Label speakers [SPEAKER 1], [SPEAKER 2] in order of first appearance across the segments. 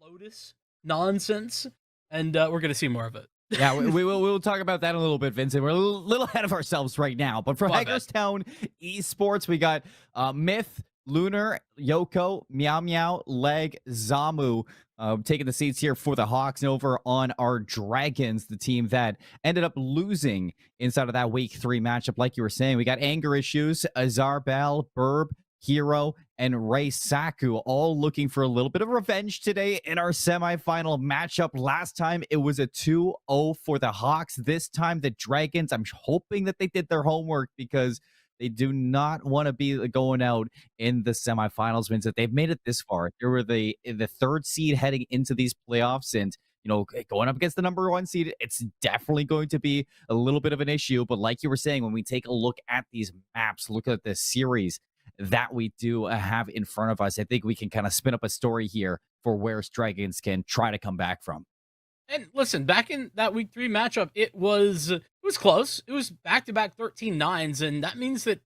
[SPEAKER 1] Lotus nonsense, and we're going to see more of it.
[SPEAKER 2] Yeah, we'll talk about that in a little bit, Vincent. We're a little ahead of ourselves right now. But for Hagerstown Esports, we got Myth, Lunar, Yoko, Meow Meow, Leg, Zamu taking the seats here for the Hawks. And over on our Dragons, the team that ended up losing inside of that Week 3 matchup. Like you were saying, we got Anger Issues, Azar Bell, Burb, Hero, and Ray Saku all looking for a little bit of revenge today in our semifinal matchup. Last time it was a 2-0 for the Hawks. This time the Dragons, I'm hoping that they did their homework because they do not want to be going out in the semifinals. Means that they've made it this far. They were the third seed heading into these playoffs, and going up against the number 1 seed, it's definitely going to be a little bit of an issue. But like you were saying, when we take a look at these maps, look at the series that we do have in front of us, I think we can kind of spin up a story here for where Dragons can try to come back from.
[SPEAKER 1] And listen, back in that Week 3 matchup, it was close. It was back-to-back 13-9s, and that means that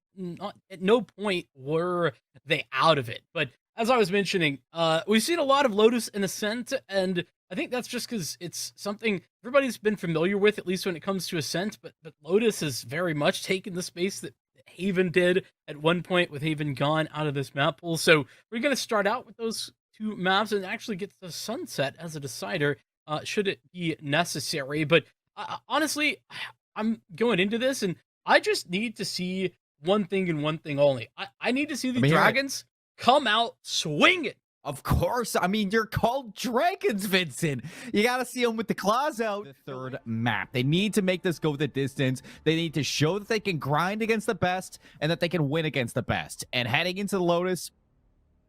[SPEAKER 1] at no point were they out of it. But as I was mentioning, we've seen a lot of Lotus in Ascent, and I think that's just because it's something everybody's been familiar with, at least when it comes to Ascent, but Lotus has very much taken the space that Haven did at one point, with Haven gone out of this map pool. So we're going to start out with those 2 maps and actually get the Sunset as a decider, should it be necessary. But honestly, I'm going into this, and I just need to see one thing and one thing only. I need to see the Dragons come out swinging.
[SPEAKER 2] Of course. I mean, you're called Dragons, Vincent. You got to see them with the claws out. The third map. They need to make this go the distance. They need to show that they can grind against the best and that they can win against the best. And heading into the Lotus,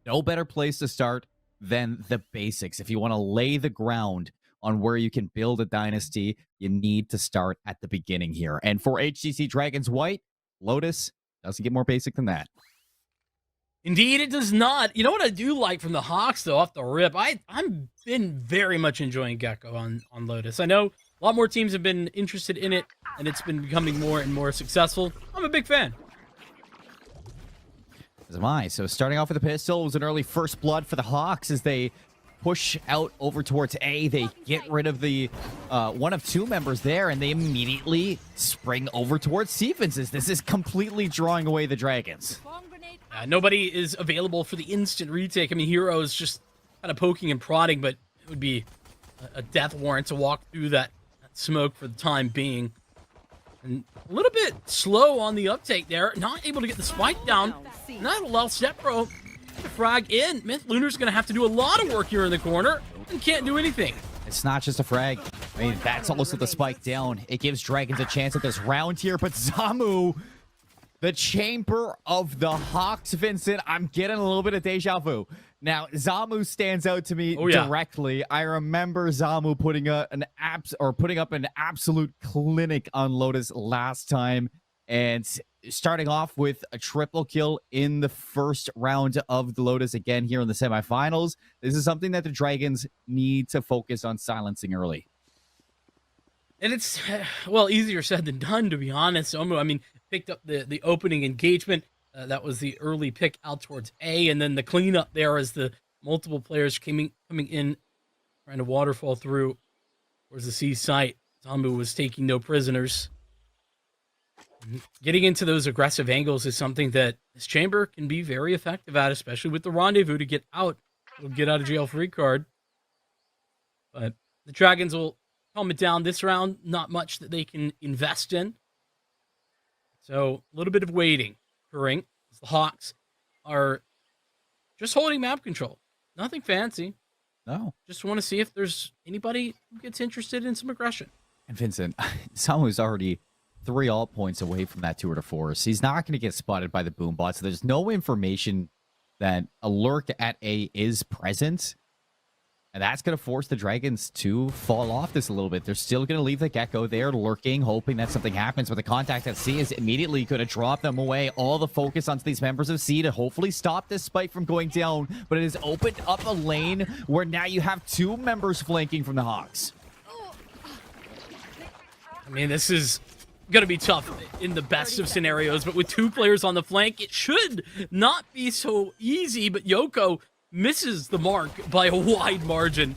[SPEAKER 2] no better place to start than the basics. If you want to lay the ground on where you can build a dynasty, you need to start at the beginning here. And for HCC Dragons White, Lotus doesn't get more basic than that.
[SPEAKER 1] Indeed, it does not. You know what I do like from the Hawks, though, off the rip? I'm been very much enjoying Gecko on Lotus. I know a lot more teams have been interested in it, and it's been becoming more and more successful. I'm a big fan.
[SPEAKER 2] As am I. So starting off with the pistol, it was an early first blood for the Hawks as they push out over towards A. They get rid of the one of 2 members there, and they immediately spring over towards Stephens. This is completely drawing away the Dragons.
[SPEAKER 1] Nobody is available for the instant retake. I mean, Hero is just kind of poking and prodding, but it would be a death warrant to walk through that smoke for the time being. And a little bit slow on the uptake there. Not able to get the spike down. Not allow Stepbro to frag in. Myth Lunar's going to have to do a lot of work here in the corner and can't do anything.
[SPEAKER 2] It's not just a frag. I mean, that's also the spike down. It gives Dragons a chance at this round here, but Zamu, the chamber of the Hawks, Vincent, I'm getting a little bit of deja vu. Now, Zamu stands out to me directly. I remember Zamu putting up an absolute clinic on Lotus last time, and starting off with a triple kill in the first round of the Lotus again here in the semifinals. This is something that the Dragons need to focus on silencing early.
[SPEAKER 1] And it's, well, easier said than done, to be honest. I mean, picked up the opening engagement. That was the early pick out towards A, and then the cleanup there as the multiple players coming in, trying to waterfall through towards the C site. Zamu was taking no prisoners. Getting into those aggressive angles is something that this chamber can be very effective at, especially with the rendezvous to get out. We'll get out of jail free card. But the Dragons will calm it down this round. Not much that they can invest in. So a little bit of waiting occurring as the Hawks are just holding map control. Nothing fancy.
[SPEAKER 2] No.
[SPEAKER 1] Just want to see if there's anybody who gets interested in some aggression.
[SPEAKER 2] And Vincent, someone's already 3 alt points away from that 2 or 4. So he's not going to get spotted by the boom bot. So there's no information that a lurk at A is present. And that's going to force the Dragons to fall off this a little bit. They're still going to leave the Gecko there lurking, hoping that something happens. But the contact at C is immediately going to drop them away. All the focus onto these members of C to hopefully stop this spike from going down. But it has opened up a lane where now you have 2 members flanking from the Hawks.
[SPEAKER 1] I mean, this is going to be tough in the best of scenarios. But with 2 players on the flank, it should not be so easy. But Yoko misses the mark by a wide margin.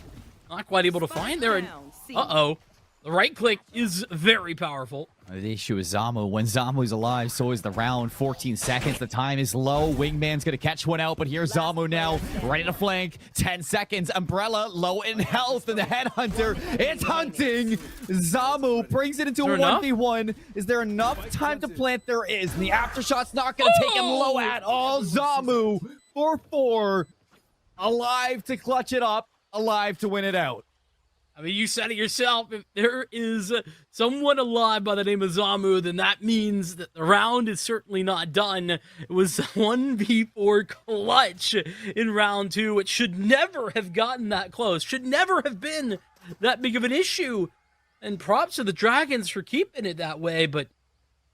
[SPEAKER 1] Not quite able to find there. And uh-oh. The right click is very powerful.
[SPEAKER 2] The issue is Zamu. When Zamu's alive, so is the round. 14 seconds. The time is low. Wingman's going to catch one out, but here's Zamu now. Ready to flank. 10 seconds. Umbrella low in health, and the Headhunter, it's hunting. Zamu brings it into a 1v1. Is there enough time to plant? There is. And the aftershot's not going to take him low at all. Zamu, 4-4. Alive to clutch it up. Alive to win it out.
[SPEAKER 1] I mean, you said it yourself. If there is someone alive by the name of Zamu, then that means that the round is certainly not done. It was 1v4 clutch in round 2, which should never have gotten that close. Should never have been that big of an issue. And props to the Dragons for keeping it that way, but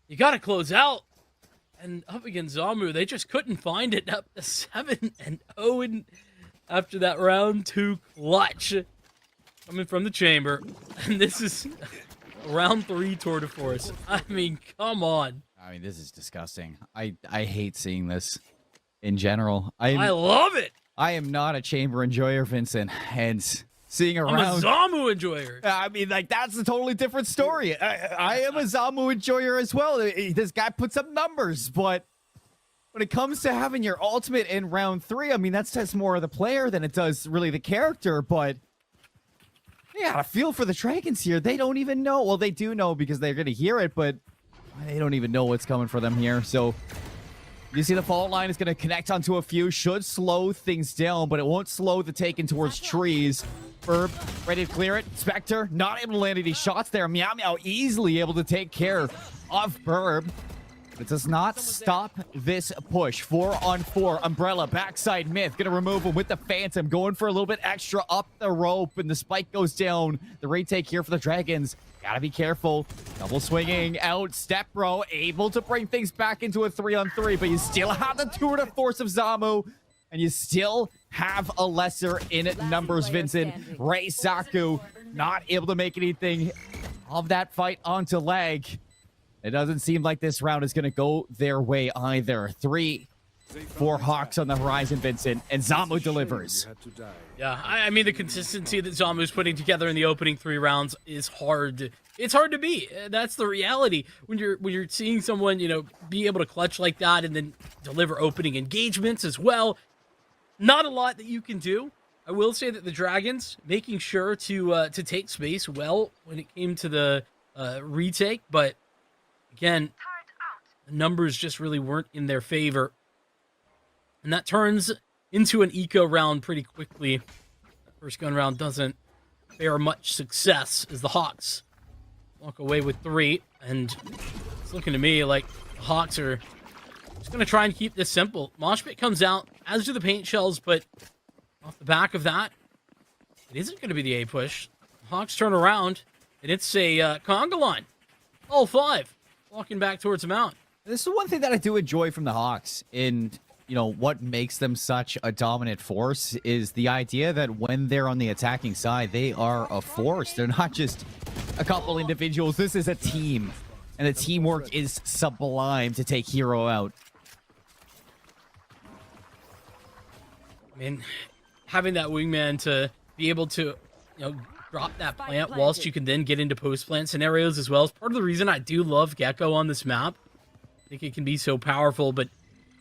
[SPEAKER 1] you got to close out. And up against Zamu, they just couldn't find it. Up to 7-0 after that round 2 clutch. Coming from the chamber, and this is round 3 tour de force. I mean, come on.
[SPEAKER 2] I mean, this is disgusting. I hate seeing this in general.
[SPEAKER 1] I love it.
[SPEAKER 2] I am not a chamber enjoyer, Vincent, and seeing a round...
[SPEAKER 1] I'm a Zamu enjoyer.
[SPEAKER 2] I mean, like, that's a totally different story. I am a Zamu enjoyer as well. This guy puts up numbers, but when it comes to having your ultimate in round 3, I mean, that says more of the player than it does really the character, but... yeah, a feel for the Dragons here. They don't even know. Well, they do know because they're going to hear it, but they don't even know what's coming for them here. So you see the fault line is going to connect onto a few. Should slow things down, but it won't slow the taken towards trees. Burb, ready to clear it. Spectre, not able to land any shots there. Meow Meow easily able to take care of Burb. It does not stop this push. 4-on-4. Umbrella, backside Myth. Gonna remove him with the Phantom. Going for a little bit extra up the rope. And the spike goes down. The retake here for the Dragons. Gotta be careful. Double swinging out. Step bro. Able to bring things back into a 3-on-3. But you still have the tour de force of Zamu. And you still have a lesser in numbers, Vincent. Ray Saku not able to make anything of that fight onto leg. It doesn't seem like this round is going to go their way either. 3-4 Hawks on the horizon, Vincent, and Zamu delivers.
[SPEAKER 1] Yeah, I mean, the consistency that Zamu's putting together in the opening 3 rounds is hard. It's hard to beat. That's the reality. When you're seeing someone, you know, be able to clutch like that and then deliver opening engagements as well, not a lot that you can do. I will say that the Dragons making sure to take space well when it came to the retake, but again, the numbers just really weren't in their favor. And that turns into an eco round pretty quickly. That first gun round doesn't bear much success as the Hawks walk away with 3. And it's looking to me like the Hawks are just going to try and keep this simple. Moshpit comes out, as do the paint shells, but off the back of that, it isn't going to be the A push. The Hawks turn around, and it's a conga line. All 5. Walking back towards the mount.
[SPEAKER 2] This is one thing that I do enjoy from the Hawks, and you know what makes them such a dominant force is the idea that when they're on the attacking side, they are a force. They're not just a couple individuals. This is a team, and the teamwork is sublime to take Hero out.
[SPEAKER 1] I mean, having that wingman to be able to, you know, drop that plant whilst you can then get into post-plant scenarios as well. It's part of the reason I do love Gecko on this map. I think it can be so powerful, but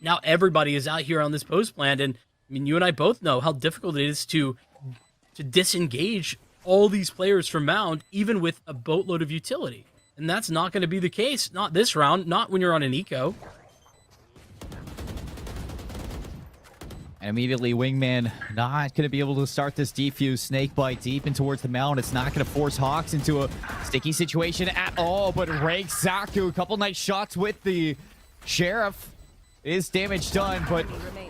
[SPEAKER 1] now everybody is out here on this post-plant, and I mean, you and I both know how difficult it is to disengage all these players from Mound, even with a boatload of utility. And that's not going to be the case. Not this round, not when you're on an eco.
[SPEAKER 2] And immediately, Wingman not going to be able to start this defuse. Snakebite deep in towards the mound. It's not going to force Hawks into a sticky situation at all. But Ray Saku, a couple nice shots with the Sheriff. Is damage done, but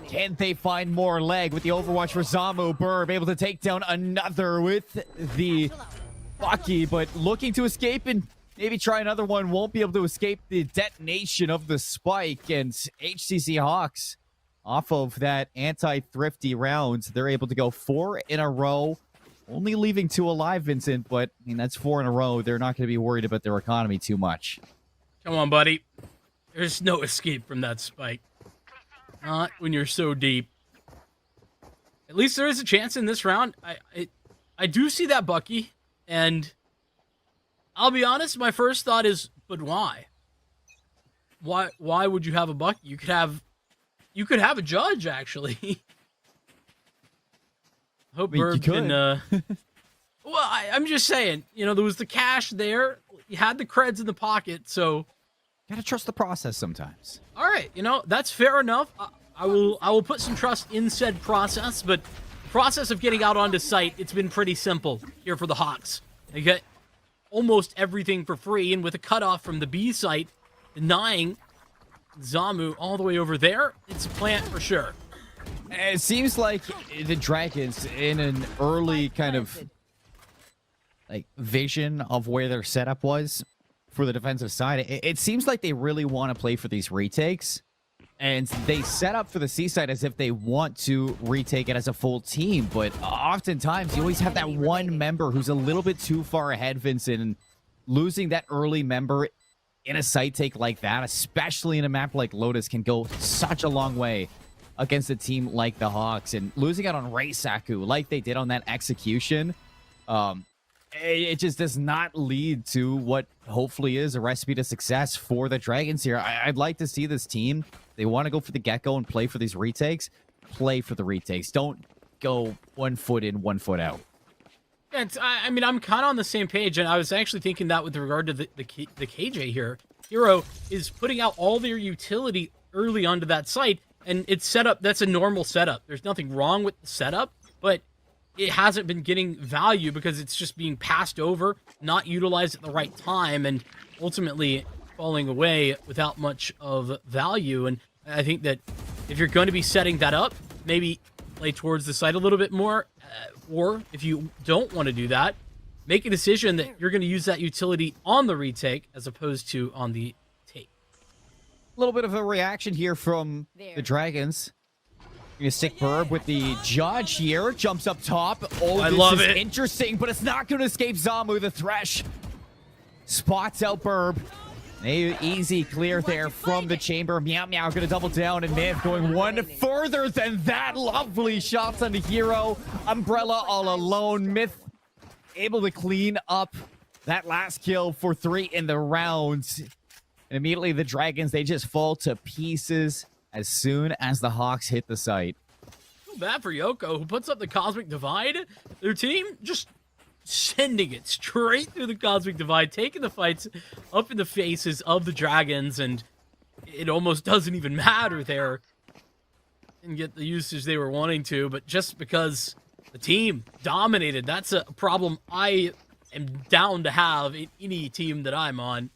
[SPEAKER 2] can they find more leg with the Overwatch for Zamu? Burb able to take down another with the Bucky, but looking to escape and maybe try another one. Won't be able to escape the detonation of the spike. And HCC Hawks, off of that anti-thrifty rounds, they're able to go 4 in a row, only leaving 2 alive, Vincent, but I mean, that's 4 in a row. They're not going to be worried about their economy too much.
[SPEAKER 1] Come on, buddy. There's no escape from that spike. Not when you're so deep. at least there is a chance in this round. I do see that Bucky, and I'll be honest, my first thought is, but why? Why would you have a Bucky? You could have a Judge, actually. Hope Burb can. Well, I'm just saying, there was the cash there. You had the creds in the pocket, so
[SPEAKER 2] gotta trust the process sometimes.
[SPEAKER 1] All right, that's fair enough. I will put some trust in said process, but the process of getting out onto site, it's been pretty simple here for the Hawks. They get almost everything for free, and with a cutoff from the B site, denying Zamu all the way over there, it's a plant for sure.
[SPEAKER 2] It seems like the Dragons, in an early kind of vision of where their setup was for the defensive side, it seems like they really want to play for these retakes, and they set up for the C side as if they want to retake it as a full team. But oftentimes you always have that one member who's a little bit too far ahead, Vincent, and losing that early member in a site take like that, especially in a map like Lotus, can go such a long way against a team like the Hawks. And losing out on Ray Saku like they did on that execution, it just does not lead to what hopefully is a recipe to success for the Dragons here. I'd like to see this team, they want to go for the get-go and play for these retakes. Play for the retakes. Don't go 1 foot in, 1 foot out.
[SPEAKER 1] I mean, I'm kind of on the same page, and I was actually thinking that with regard to the KJ here. Hero is putting out all their utility early onto that site, and it's set up. That's a normal setup. There's nothing wrong with the setup, but it hasn't been getting value because it's just being passed over, not utilized at the right time, and ultimately falling away without much of value. And I think that if you're going to be setting that up, maybe play towards the site a little bit more, or if you don't want to do that, make a decision that you're going to use that utility on the retake as opposed to on the take.
[SPEAKER 2] A little bit of a reaction here from the Dragons. Gonna stick Burb with the Judge here. Jumps up top. Oh,
[SPEAKER 1] I love it.
[SPEAKER 2] Interesting, but it's not going to escape Zamu. The Thresh spots out Burb. Easy clear there from the chamber. Meow Meow gonna double down, and Myth going one further than that. Lovely shots on the Hero. Umbrella all alone. Myth able to clean up that last kill for 3 in the round. And immediately the Dragons, they just fall to pieces as soon as the Hawks hit the site.
[SPEAKER 1] Feel bad for Yoko, who puts up the Cosmic Divide. Their team just sending it straight through the Cosmic Divide, taking the fights up in the faces of the Dragons, and it almost doesn't even matter there. Didn't get the usage they were wanting to, but just because the team dominated, that's a problem I am down to have in any team that I'm on.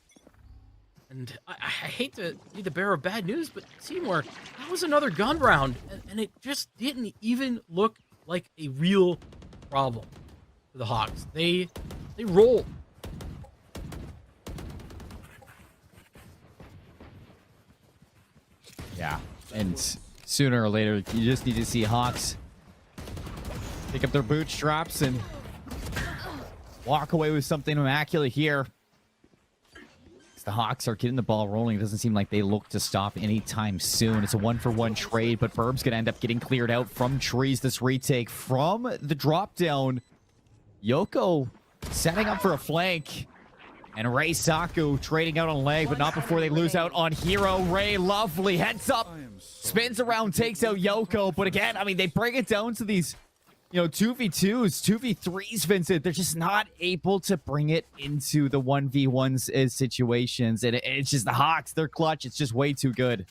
[SPEAKER 1] And I hate to be the bearer of bad news, but CMoore, that was another gun round, and it just didn't even look like a real problem for the Hawks. They rolled.
[SPEAKER 2] Yeah, and sooner or later, you just need to see Hawks pick up their bootstraps and walk away with something immaculate here. The Hawks are getting the ball rolling. It doesn't seem like they look to stop anytime soon. It's a 1-for-1 trade, but Burb's going to end up getting cleared out from trees. This retake from the drop down. Yoko setting up for a flank. And Ray Saku trading out on leg, but not before they lose out on Hero. Ray, lovely heads up. Spins around, takes out Yoko. But again, I mean, they bring it down to these 2v2s, 2v3s, Vincent. They're just not able to bring it into the 1v1s situations. And it's just the Hawks, they're clutch. It's just way too good.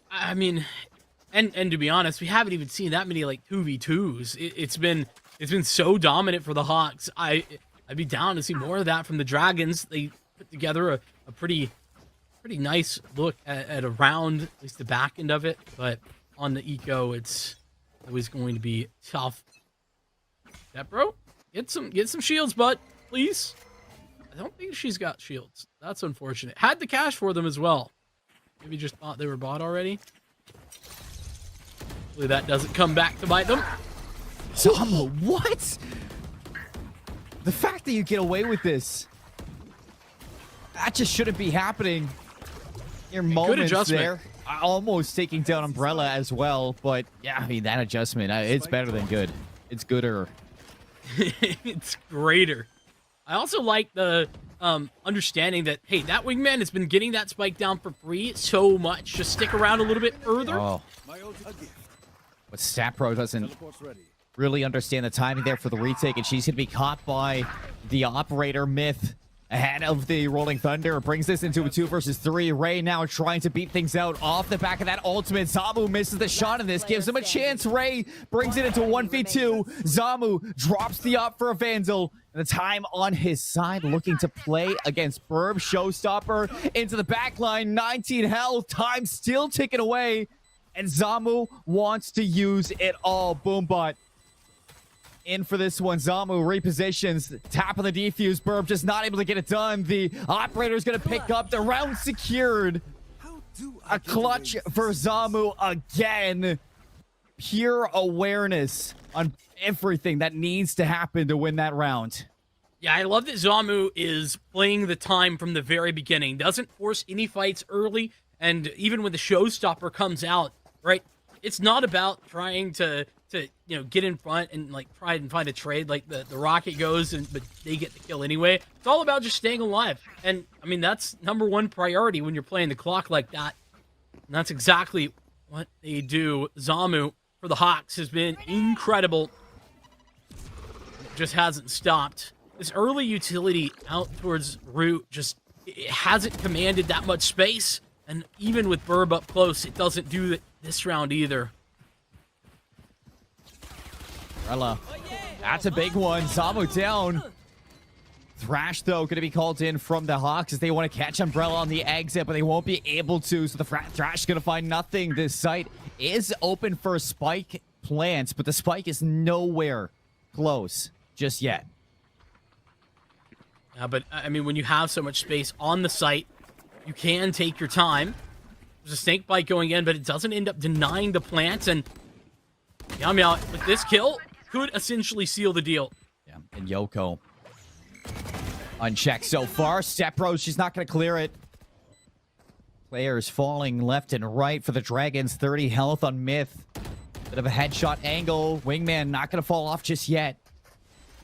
[SPEAKER 1] I mean, and to be honest, we haven't even seen that many 2v2s. It's been so dominant for the Hawks. I'd be down to see more of that from the Dragons. They put together a pretty nice look at a round, at least the back end of it. But on the eco, it's always going to be tough. That bro, get some shields, bud, please. I don't think she's got shields. That's unfortunate. Had the cash for them as well. Maybe just thought they were bought already. Hopefully that doesn't come back to bite them.
[SPEAKER 2] What? The fact that you get away with this, that just shouldn't be happening. Your moments
[SPEAKER 1] Good adjustment.
[SPEAKER 2] there. almost taking down Umbrella as well. But yeah, I mean, that adjustment, it's better than good. It's gooder.
[SPEAKER 1] It's greater. I also like the understanding that, hey, that wingman has been getting that spike down for free so much. Just stick around a little bit further.
[SPEAKER 2] Oh. But StatPro doesn't really understand the timing there for the retake, and she's going to be caught by the operator Myth ahead of the Rolling Thunder. Brings this into a 2 versus 3. Ray now trying to beat things out off the back of that ultimate. Zamu misses the shot in this, gives him a chance. Ray brings it into 1v2. Zamu drops the op for a Vandal. And the time on his side, looking to play against Burb. Showstopper into the back line. 19 health. Time still ticking away. And Zamu wants to use it all. Boombot in for this one. Zamu repositions, tap on the defuse. Burb just not able to get it done. The operator's gonna pick up the round secured. A clutch for Zamu again. Pure awareness on everything that needs to happen to win that round.
[SPEAKER 1] Yeah, I love that Zamu is playing the time from the very beginning. Doesn't force any fights early, and even when the showstopper comes out, right? It's not about trying to get in front and like try and find a trade like the rocket goes but they get the kill anyway. It's all about just staying alive. And I mean, that's #1 priority when you're playing the clock like that. And that's exactly what they do. Zamu for the Hawks has been incredible. It just hasn't stopped. This early utility out towards Root just it hasn't commanded that much space. And even with Burb up close, it doesn't do this round either.
[SPEAKER 2] Umbrella. That's a big one. Zamu down. Thrash, though, going to be called in from the Hawks as they want to catch Umbrella on the exit, but they won't be able to. So the Thrash is going to find nothing. This site is open for spike plants, but the spike is nowhere close just yet.
[SPEAKER 1] Yeah, but I mean, when you have so much space on the site, you can take your time. There's a snake bite going in, but it doesn't end up denying the plant. And Meow with this kill could essentially seal the deal.
[SPEAKER 2] Yeah, and Yoko unchecked so far. StatPro, she's not going to clear it. Players falling left and right for the Dragons. 30 health on Myth. Bit of a headshot angle. Wingman not going to fall off just yet.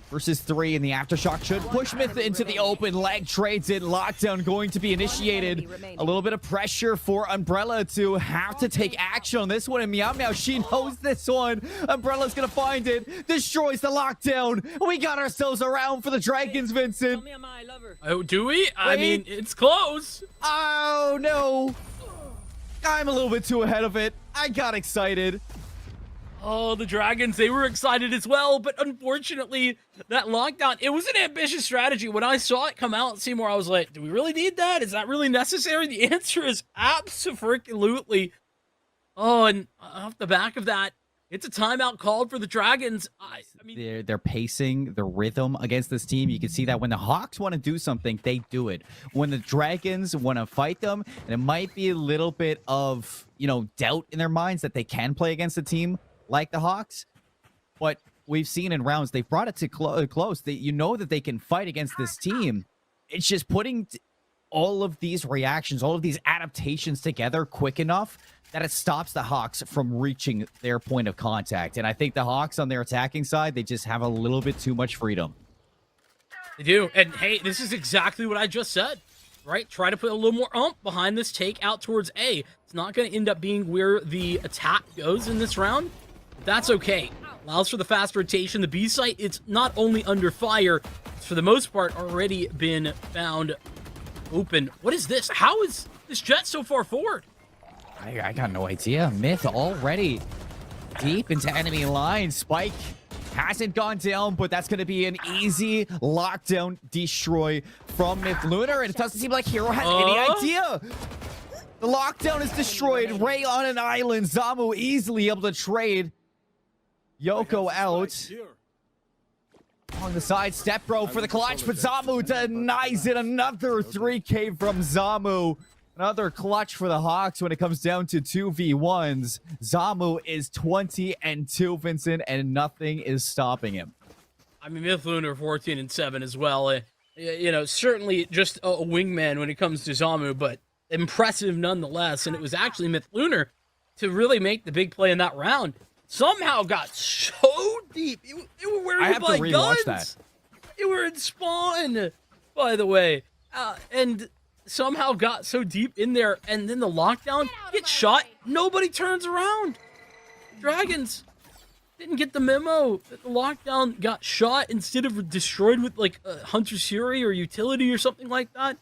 [SPEAKER 2] Versus 3, and the aftershock should push Myth into the open. Leg trades in. Lockdown going to be initiated. A little bit of pressure for Umbrella to have to take action on this one. And Meow, she knows this one. Umbrella's going to find it. Destroys the lockdown. We got ourselves around for the Dragons, Vincent.
[SPEAKER 1] Oh, do we? I mean, it's close.
[SPEAKER 2] Oh, no. I'm a little bit too ahead of it. I got excited.
[SPEAKER 1] Oh, the Dragons, they were excited as well, but unfortunately, that lockdown, it was an ambitious strategy. When I saw it come out, CMoore, I was like, do we really need that? Is that really necessary? The answer is absolutely. Oh, and off the back of that, it's a timeout called for the Dragons. I mean,
[SPEAKER 2] they're pacing the rhythm against this team. You can see that when the Hawks want to do something, they do it. When the Dragons want to fight them, and it might be a little bit of, doubt in their minds that they can play against a team like the Hawks, but we've seen in rounds they've brought it to close. That they can fight against this team. It's just putting all of these reactions, all of these adaptations together quick enough that it stops the Hawks from reaching their point of contact. And I think the Hawks on their attacking side, they just have a little bit too much freedom.
[SPEAKER 1] They do. And hey, this is exactly what I just said, right? Try to put a little more behind this take out towards A. It's not going to end up being where the attack goes in this round. That's okay. Allows for the fast rotation. The B site, it's not only under fire, it's for the most part already been found open. What is this? How is this jet so far forward?
[SPEAKER 2] I got no idea. Myth already deep into enemy line. Spike hasn't gone down, but that's going to be an easy lockdown destroy from Myth Lunar, and it doesn't seem like Hero has any idea. The lockdown is destroyed. Ray on an island. Zamu easily able to trade. Yoko out. On the side, StatPro for the clutch, but Zamu denies it. Another 3K from Zamu. Another clutch for the Hawks when it comes down to 2v1s. Zamu is 20-2, Vincent, and nothing is stopping him.
[SPEAKER 1] I mean, Myth Lunar 14-7 as well. Certainly just a wingman when it comes to Zamu, but impressive nonetheless. And it was actually Myth Lunar to really make the big play in that round. Somehow got so deep. They were wearing
[SPEAKER 2] I have to rewatch that.
[SPEAKER 1] They were in spawn, by the way. And somehow got so deep in there. And then the lockdown gets shot. Nobody turns around. Dragons didn't get the memo that the lockdown got shot instead of destroyed with like a Hunter's Fury or utility or something like that.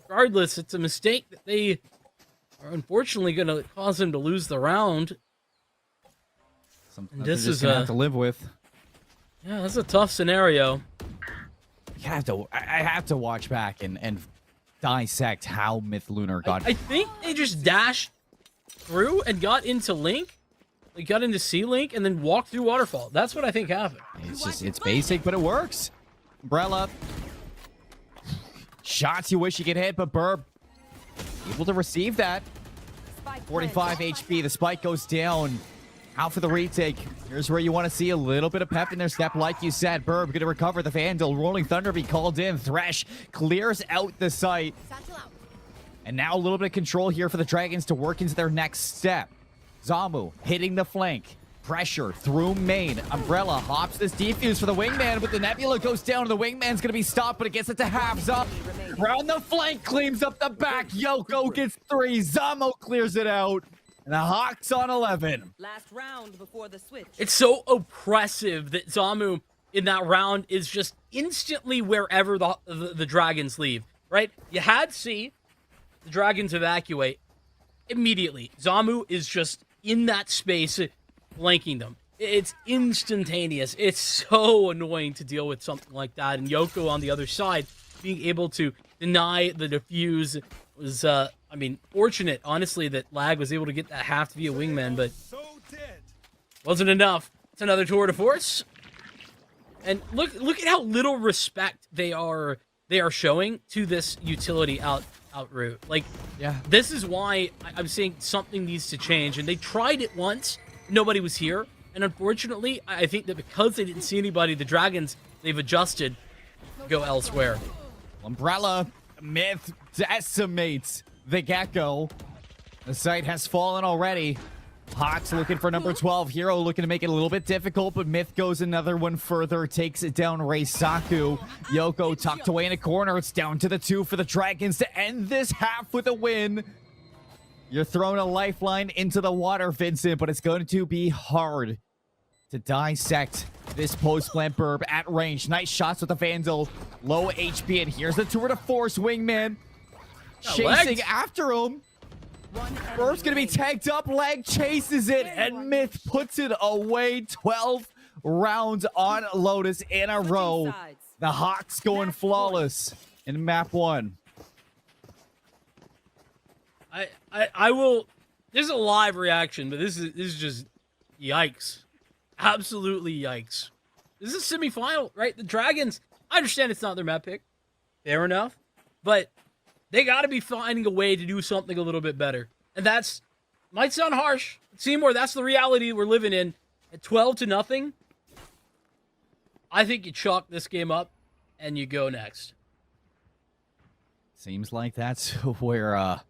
[SPEAKER 1] Regardless, it's a mistake that they are unfortunately going to cause them to lose the round.
[SPEAKER 2] Something that this is gonna have to live with.
[SPEAKER 1] Yeah, that's a tough scenario.
[SPEAKER 2] I have to watch back and dissect how Myth Lunar got.
[SPEAKER 1] I think they just dashed through and got into Link. They got into C-Link and then walked through Waterfall. That's what I think happened.
[SPEAKER 2] It's basic, but it works. Umbrella. Shots you wish you could hit, but Burb able to receive that. 45 HP. The spike goes down. Out for the retake. Here's where you want to see a little bit of pep in their step. Like you said, Burb going to recover the Vandal. Rolling Thunder be called in. Thresh clears out the site. And now a little bit of control here for the Dragons to work into their next step. Zamu hitting the flank. Pressure through main. Umbrella hops this defuse for the Wingman, but the Nebula goes down. The Wingman's going to be stopped, but it gets it to halves up. Round the flank, cleans up the back. Yoko gets 3. Zamu clears it out. And the Hawks on 11.
[SPEAKER 3] Last round before the switch.
[SPEAKER 1] It's so oppressive that Zamu in that round is just instantly wherever the Dragons leave, right? You had C, the Dragons evacuate. Immediately, Zamu is just in that space, flanking them. It's instantaneous. It's so annoying to deal with something like that. And Yoko on the other side, being able to deny the defuse was, fortunate, honestly, that Lag was able to get that half to be a wingman, but wasn't enough. It's another tour de force. And look at how little respect they are showing to this utility out route. Like,
[SPEAKER 2] yeah,
[SPEAKER 1] this is why I'm saying something needs to change. And they tried it once. Nobody was here. And unfortunately, I think that because they didn't see anybody, the Dragons, they've adjusted to go elsewhere.
[SPEAKER 2] Umbrella, Myth decimates the Gecko. The site has fallen already. Hawks looking for number 12. Hero looking to make it a little bit difficult, but Myth goes another one further, takes it down. Reisaku. Yoko tucked away in a corner. It's down to the 2 for the Dragons to end this half with a win. You're throwing a lifeline into the water, Vincent, but it's going to be hard to dissect this post-plant Burb at range. Nice shots with the Vandal. Low HP, and here's the tour de force Wingman. Chasing after him. Burb's gonna be tagged up. Lag chases it, and Myth puts it away. 12 rounds on Lotus in a row. The Hawks going flawless in map 1.
[SPEAKER 1] I will. This is a live reaction, but this is just yikes. Absolutely yikes. This is a semifinal, right? The Dragons, I understand it's not their map pick. Fair enough. But they got to be finding a way to do something a little bit better. And that's, might sound harsh. CMoore, that's the reality we're living in. At 12-0, I think you chalk this game up and you go next.
[SPEAKER 2] Seems like that's where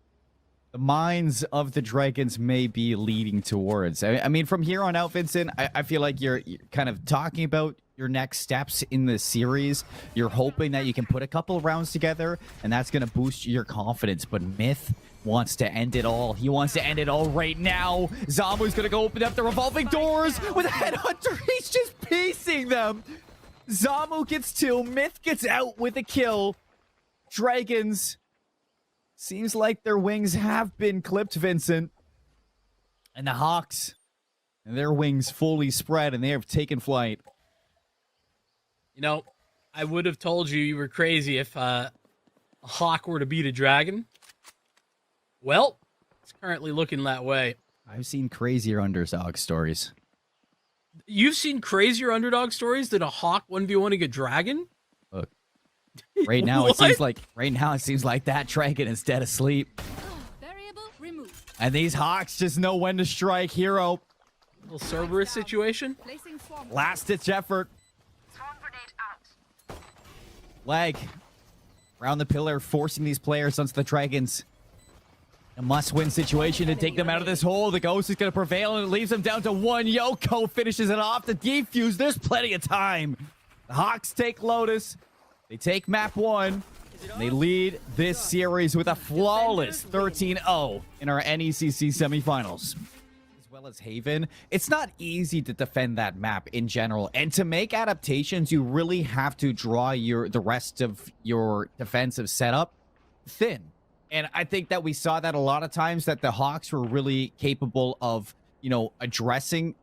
[SPEAKER 2] the minds of the Dragons may be leading towards. I mean, from here on out, Vincent, I feel like you're kind of talking about your next steps in the series. You're hoping that you can put a couple of rounds together, and that's going to boost your confidence. But Myth wants to end it all. He wants to end it all right now. Zamu's going to go open up the revolving doors with a Headhunter. He's just piecing them. Zamu gets 2. Myth gets out with a kill. Dragons, seems like their wings have been clipped, Vincent. And the Hawks, their wings fully spread, and they have taken flight.
[SPEAKER 1] You know, I would have told you were crazy if a Hawk were to beat a Dragon. Well, it's currently looking that way.
[SPEAKER 2] I've seen crazier underdog stories.
[SPEAKER 1] You've seen crazier underdog stories than a Hawk 1v1ing a Dragon?
[SPEAKER 2] Look, right now it seems like that Dragon is dead asleep.
[SPEAKER 3] Variable removed.
[SPEAKER 2] And these Hawks just know when to strike. Hero,
[SPEAKER 1] Little Cerberus situation.
[SPEAKER 2] last ditch effort. Leg around the pillar, forcing these players onto the Dragons. A must-win situation to take them out of this hole. The Ghost is going to prevail, and it leaves them down to 1. Yoko finishes it off. The defuse, there's plenty of time. The Hawks take Lotus. They take map 1. They lead this series with a flawless 13-0 in our NECC semifinals. As well as Haven, it's not easy to defend that map in general. And to make adaptations, you really have to draw the rest of your defensive setup thin. And I think that we saw that a lot of times, that the Hawks were really capable of, you know, addressing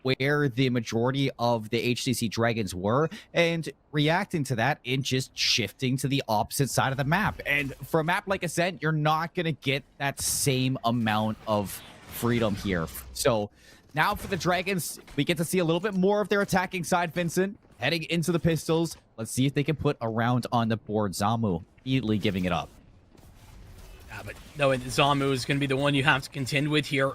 [SPEAKER 2] where the majority of the HCC Dragons were and reacting to that and just shifting to the opposite side of the map. And for a map like Ascent, you're not going to get that same amount of freedom here. So now for the Dragons, we get to see a little bit more of their attacking side, Vincent, heading into the pistols. Let's see if they can put a round on the board. Zamu immediately giving it up.
[SPEAKER 1] Yeah, but no, Zamu is going to be the one you have to contend with here.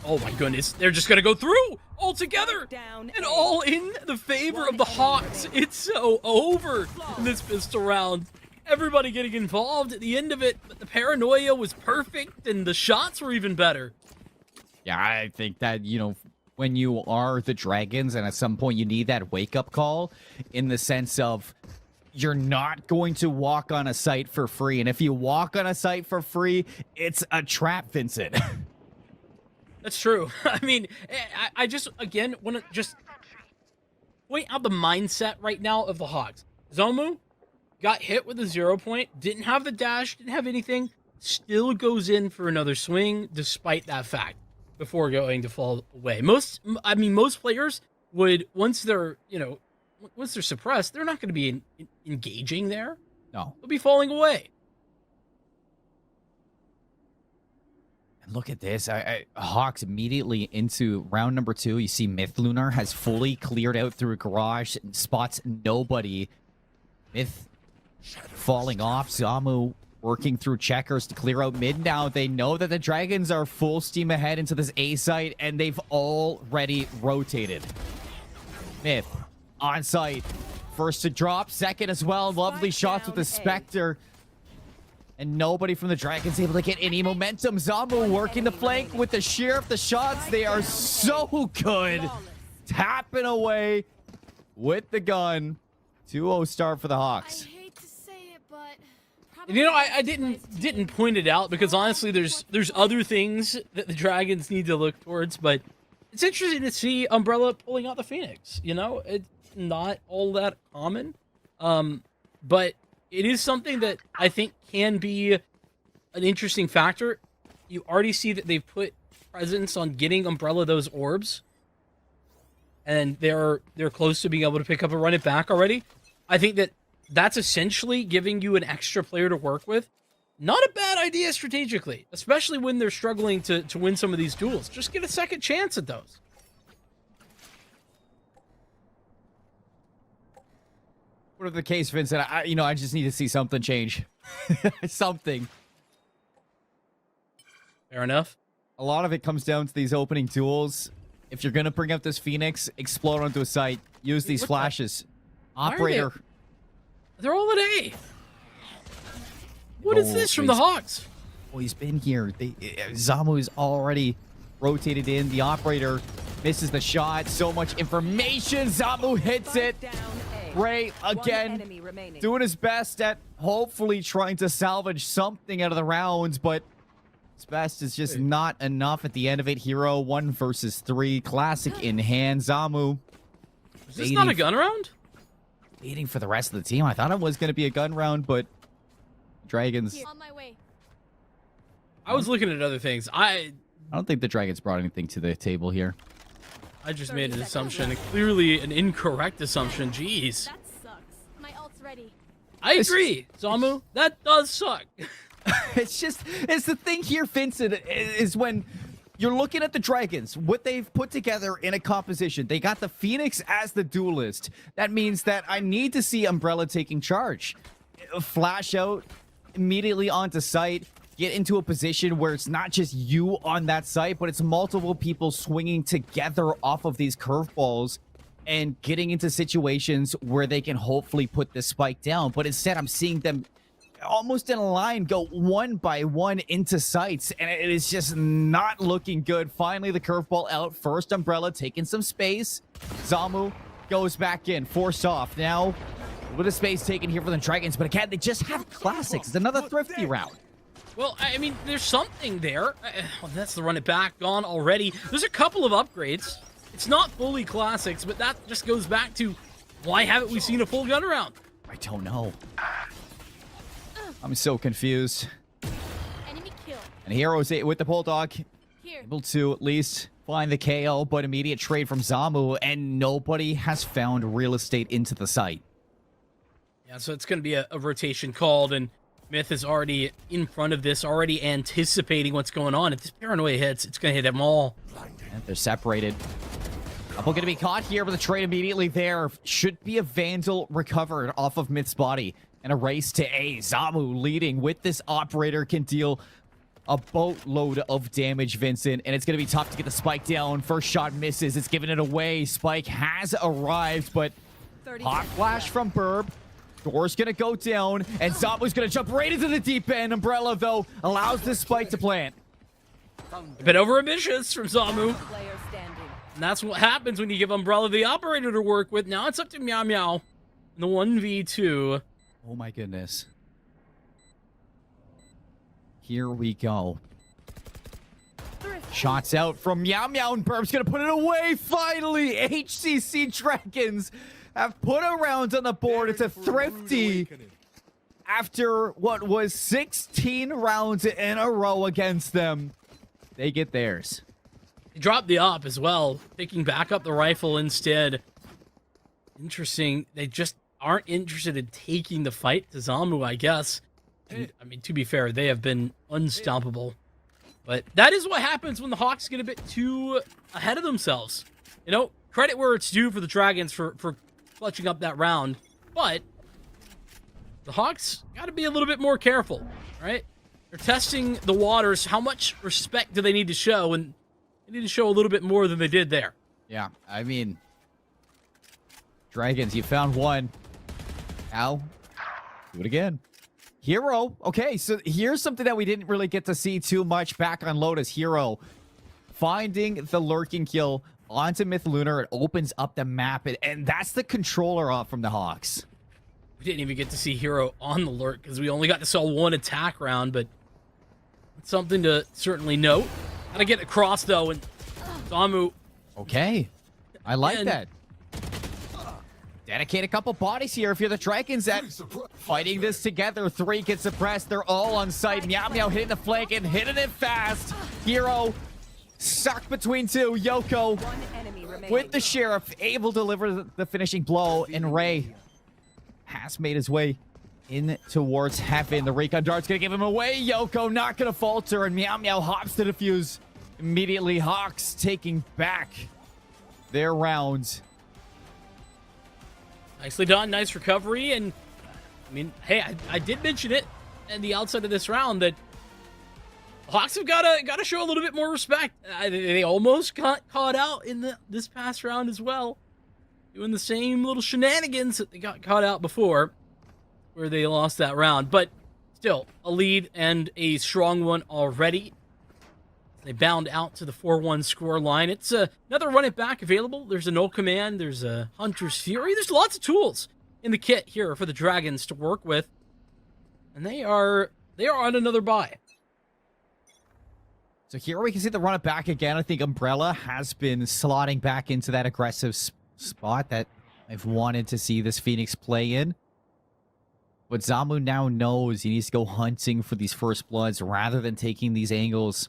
[SPEAKER 1] Oh my goodness, they're just going to go through all together and all in the favor of the Hawks. It's so over in this pistol round. Everybody getting involved at the end of it, but the paranoia was perfect and the shots were even better.
[SPEAKER 2] Yeah, I think that, you know, when you are the Dragons and at some point you need that wake-up call in the sense of you're not going to walk on a site for free. And if you walk on a site for free, it's a trap, Vincent.
[SPEAKER 1] That's true. I mean, I just, again, want to just point out the mindset right now of the Hawks. Zomu got hit with a 0 point, didn't have the dash, didn't have anything, still goes in for another swing despite that fact before going to fall away. Most players would, once they're suppressed, they're not going to be engaging there.
[SPEAKER 2] No.
[SPEAKER 1] They'll be falling away.
[SPEAKER 2] And look at this. Hawks immediately into round number 2. You see Myth Lunar has fully cleared out through a garage and spots nobody. Myth falling off. Zamu working through checkers to clear out mid now. They know that the Dragons are full steam ahead into this A site, and they've already rotated. Myth on site. First to drop, second as well. Lovely shots with the Spectre. And nobody from the Dragons able to get any momentum. Zamu working the flank with the sheer of the shots. They are so good. Tapping away with the gun. 2-0 start for the Hawks.
[SPEAKER 3] I hate to say it, but
[SPEAKER 1] And you know, I didn't point it out because honestly, there's other things that the Dragons need to look towards, but it's interesting to see Umbrella pulling out the Phoenix. You know, it's not all that common, but it is something that I think can be an interesting factor. You already see that they've put presence on getting Umbrella those orbs, and they're close to being able to pick up and run it back already. I think that's essentially giving you an extra player to work with. Not a bad idea strategically, especially when they're struggling to win some of these duels. Just get a second chance at those.
[SPEAKER 2] Whatever the case, Vincent, I just need to see something change. Something.
[SPEAKER 1] Fair enough.
[SPEAKER 2] A lot of it comes down to these opening duels. If you're going to bring up this Phoenix, explode onto a site, use these flashes. Operator.
[SPEAKER 1] They're all at A. What is this from the Hawks?
[SPEAKER 2] Oh, he's been here. Zamu is already rotated in. The operator misses the shot. So much information. Zamu hits it. Ray again doing his best at hopefully trying to salvage something out of the rounds, but his best is just not enough at the end of it. Hero 1 versus 3. Classic in hand. Zamu.
[SPEAKER 1] Is this not a gun round?
[SPEAKER 2] Waiting for the rest of the team. I thought it was going to be a gun round, but Dragons.
[SPEAKER 3] on my way.
[SPEAKER 1] I was looking at other things. I
[SPEAKER 2] don't think the Dragons brought anything to the table here.
[SPEAKER 1] I just made an assumption, clearly an incorrect assumption. Jeez.
[SPEAKER 3] That sucks. My ult's ready.
[SPEAKER 1] I agree, Zamu. That does suck.
[SPEAKER 2] It's the thing here, Vincent, is when you're looking at the Dragons, what they've put together in a composition. They got the Phoenix as the duelist. That means that I need to see Umbrella taking charge. Flash out immediately onto site. Get into a position where it's not just you on that site, but it's multiple people swinging together off of these curveballs and getting into situations where they can hopefully put this spike down. But instead, I'm seeing them almost in a line go one by one into sights, and it is just not looking good. Finally, the curveball out. First Umbrella taking some space. Zamu goes back in, forced off. Now, a bit of space taken here for the Dragons, but again, they just have classics. It's another thrifty round.
[SPEAKER 1] Well, I mean, there's something there. Well, that's the run it back gone already. There's a couple of upgrades. It's not fully classics, but that just goes back to why haven't we seen a full gun round?
[SPEAKER 2] I don't know. I'm so confused.
[SPEAKER 3] Enemy kill.
[SPEAKER 2] And Heroes with the Bulldog,
[SPEAKER 3] Here.
[SPEAKER 2] able to at least find the KO, but immediate trade from Zamu, and nobody has found real estate into the site.
[SPEAKER 1] Yeah, so it's going to be a rotation called, and Myth is already in front of this, already anticipating what's going on. If this paranoia hits, it's going to hit them all.
[SPEAKER 2] And they're separated. Couple going to be caught here with a trade immediately there. Should be a Vandal recovered off of Myth's body. And a race to A. Zamu leading with this operator can deal a boatload of damage, Vincent. And it's going to be tough to get the Spike down. First shot misses. It's giving it away. Spike has arrived, but hot flash from Burb. Door's going to go down. And Zamu's going to jump right into the deep end. Umbrella, though, allows this Spike to plant.
[SPEAKER 1] A bit overambitious from Zamu.
[SPEAKER 4] Player standing.
[SPEAKER 1] And that's what happens when you give Umbrella the operator to work with. Now it's up to Meow Meow in the 1v2.
[SPEAKER 2] Oh my goodness. Here we go. Shots out from Meow Meow, and Burb's gonna put it away. Finally, HCC Dragons have put a round on the board. It's a thrifty after what was 16 rounds in a row against them. They get theirs.
[SPEAKER 1] He dropped the op as well, picking back up the rifle instead. Interesting. They just aren't interested in taking the fight to Zamu, I guess. And, I mean, to be fair, they have been unstoppable. But that is what happens when the Hawks get a bit too ahead of themselves. You know, credit where it's due for the Dragons for clutching up that round. But the Hawks got to be a little bit more careful, right? They're testing the waters. How much respect do they need to show? And they need to show a little bit more than they did there.
[SPEAKER 2] Yeah, I mean, Dragons, you found one. Now, do it again. Hero. Okay, so here's something that we didn't really get to see too much back on Lotus. Hero finding the lurking kill onto Myth Lunar. It opens up the map, and that's the controller off from the Hawks.
[SPEAKER 1] We didn't even get to see Hero on the lurk because we only got to saw one attack round, but it's something to certainly note. Gotta get across, though, and Zamu.
[SPEAKER 2] Okay, I like that. Dedicate a couple bodies here if you're the Dragons at fighting this together. 3 get suppressed. They're all on site. Meow Meow hitting the flank and hitting it fast. Hero stuck between 2. Yoko
[SPEAKER 4] One enemy remaining.
[SPEAKER 2] with the Sheriff able to deliver the finishing blow. And Ray has made his way in towards heaven. The recon dart's gonna give him away. Yoko not gonna falter, and Meow Meow hops to defuse. Immediately, Hawks taking back their rounds.
[SPEAKER 1] Nicely done. Nice recovery. And, I mean, hey, I did mention it at the outset of this round that Hawks have got to show a little bit more respect. They almost got caught out in this past round as well, doing the same little shenanigans that they got caught out before, where they lost that round. But still, a lead and a strong one already. They bound out to the 4-1 score line. It's another run it back available. There's a null command. There's a Hunter's Fury. There's lots of tools in the kit here for the Dragons to work with. And they are on another buy.
[SPEAKER 2] So here we can see the run it back again. I think Umbrella has been slotting back into that aggressive spot that I've wanted to see this Phoenix play in. But Zamu now knows he needs to go hunting for these first bloods rather than taking these angles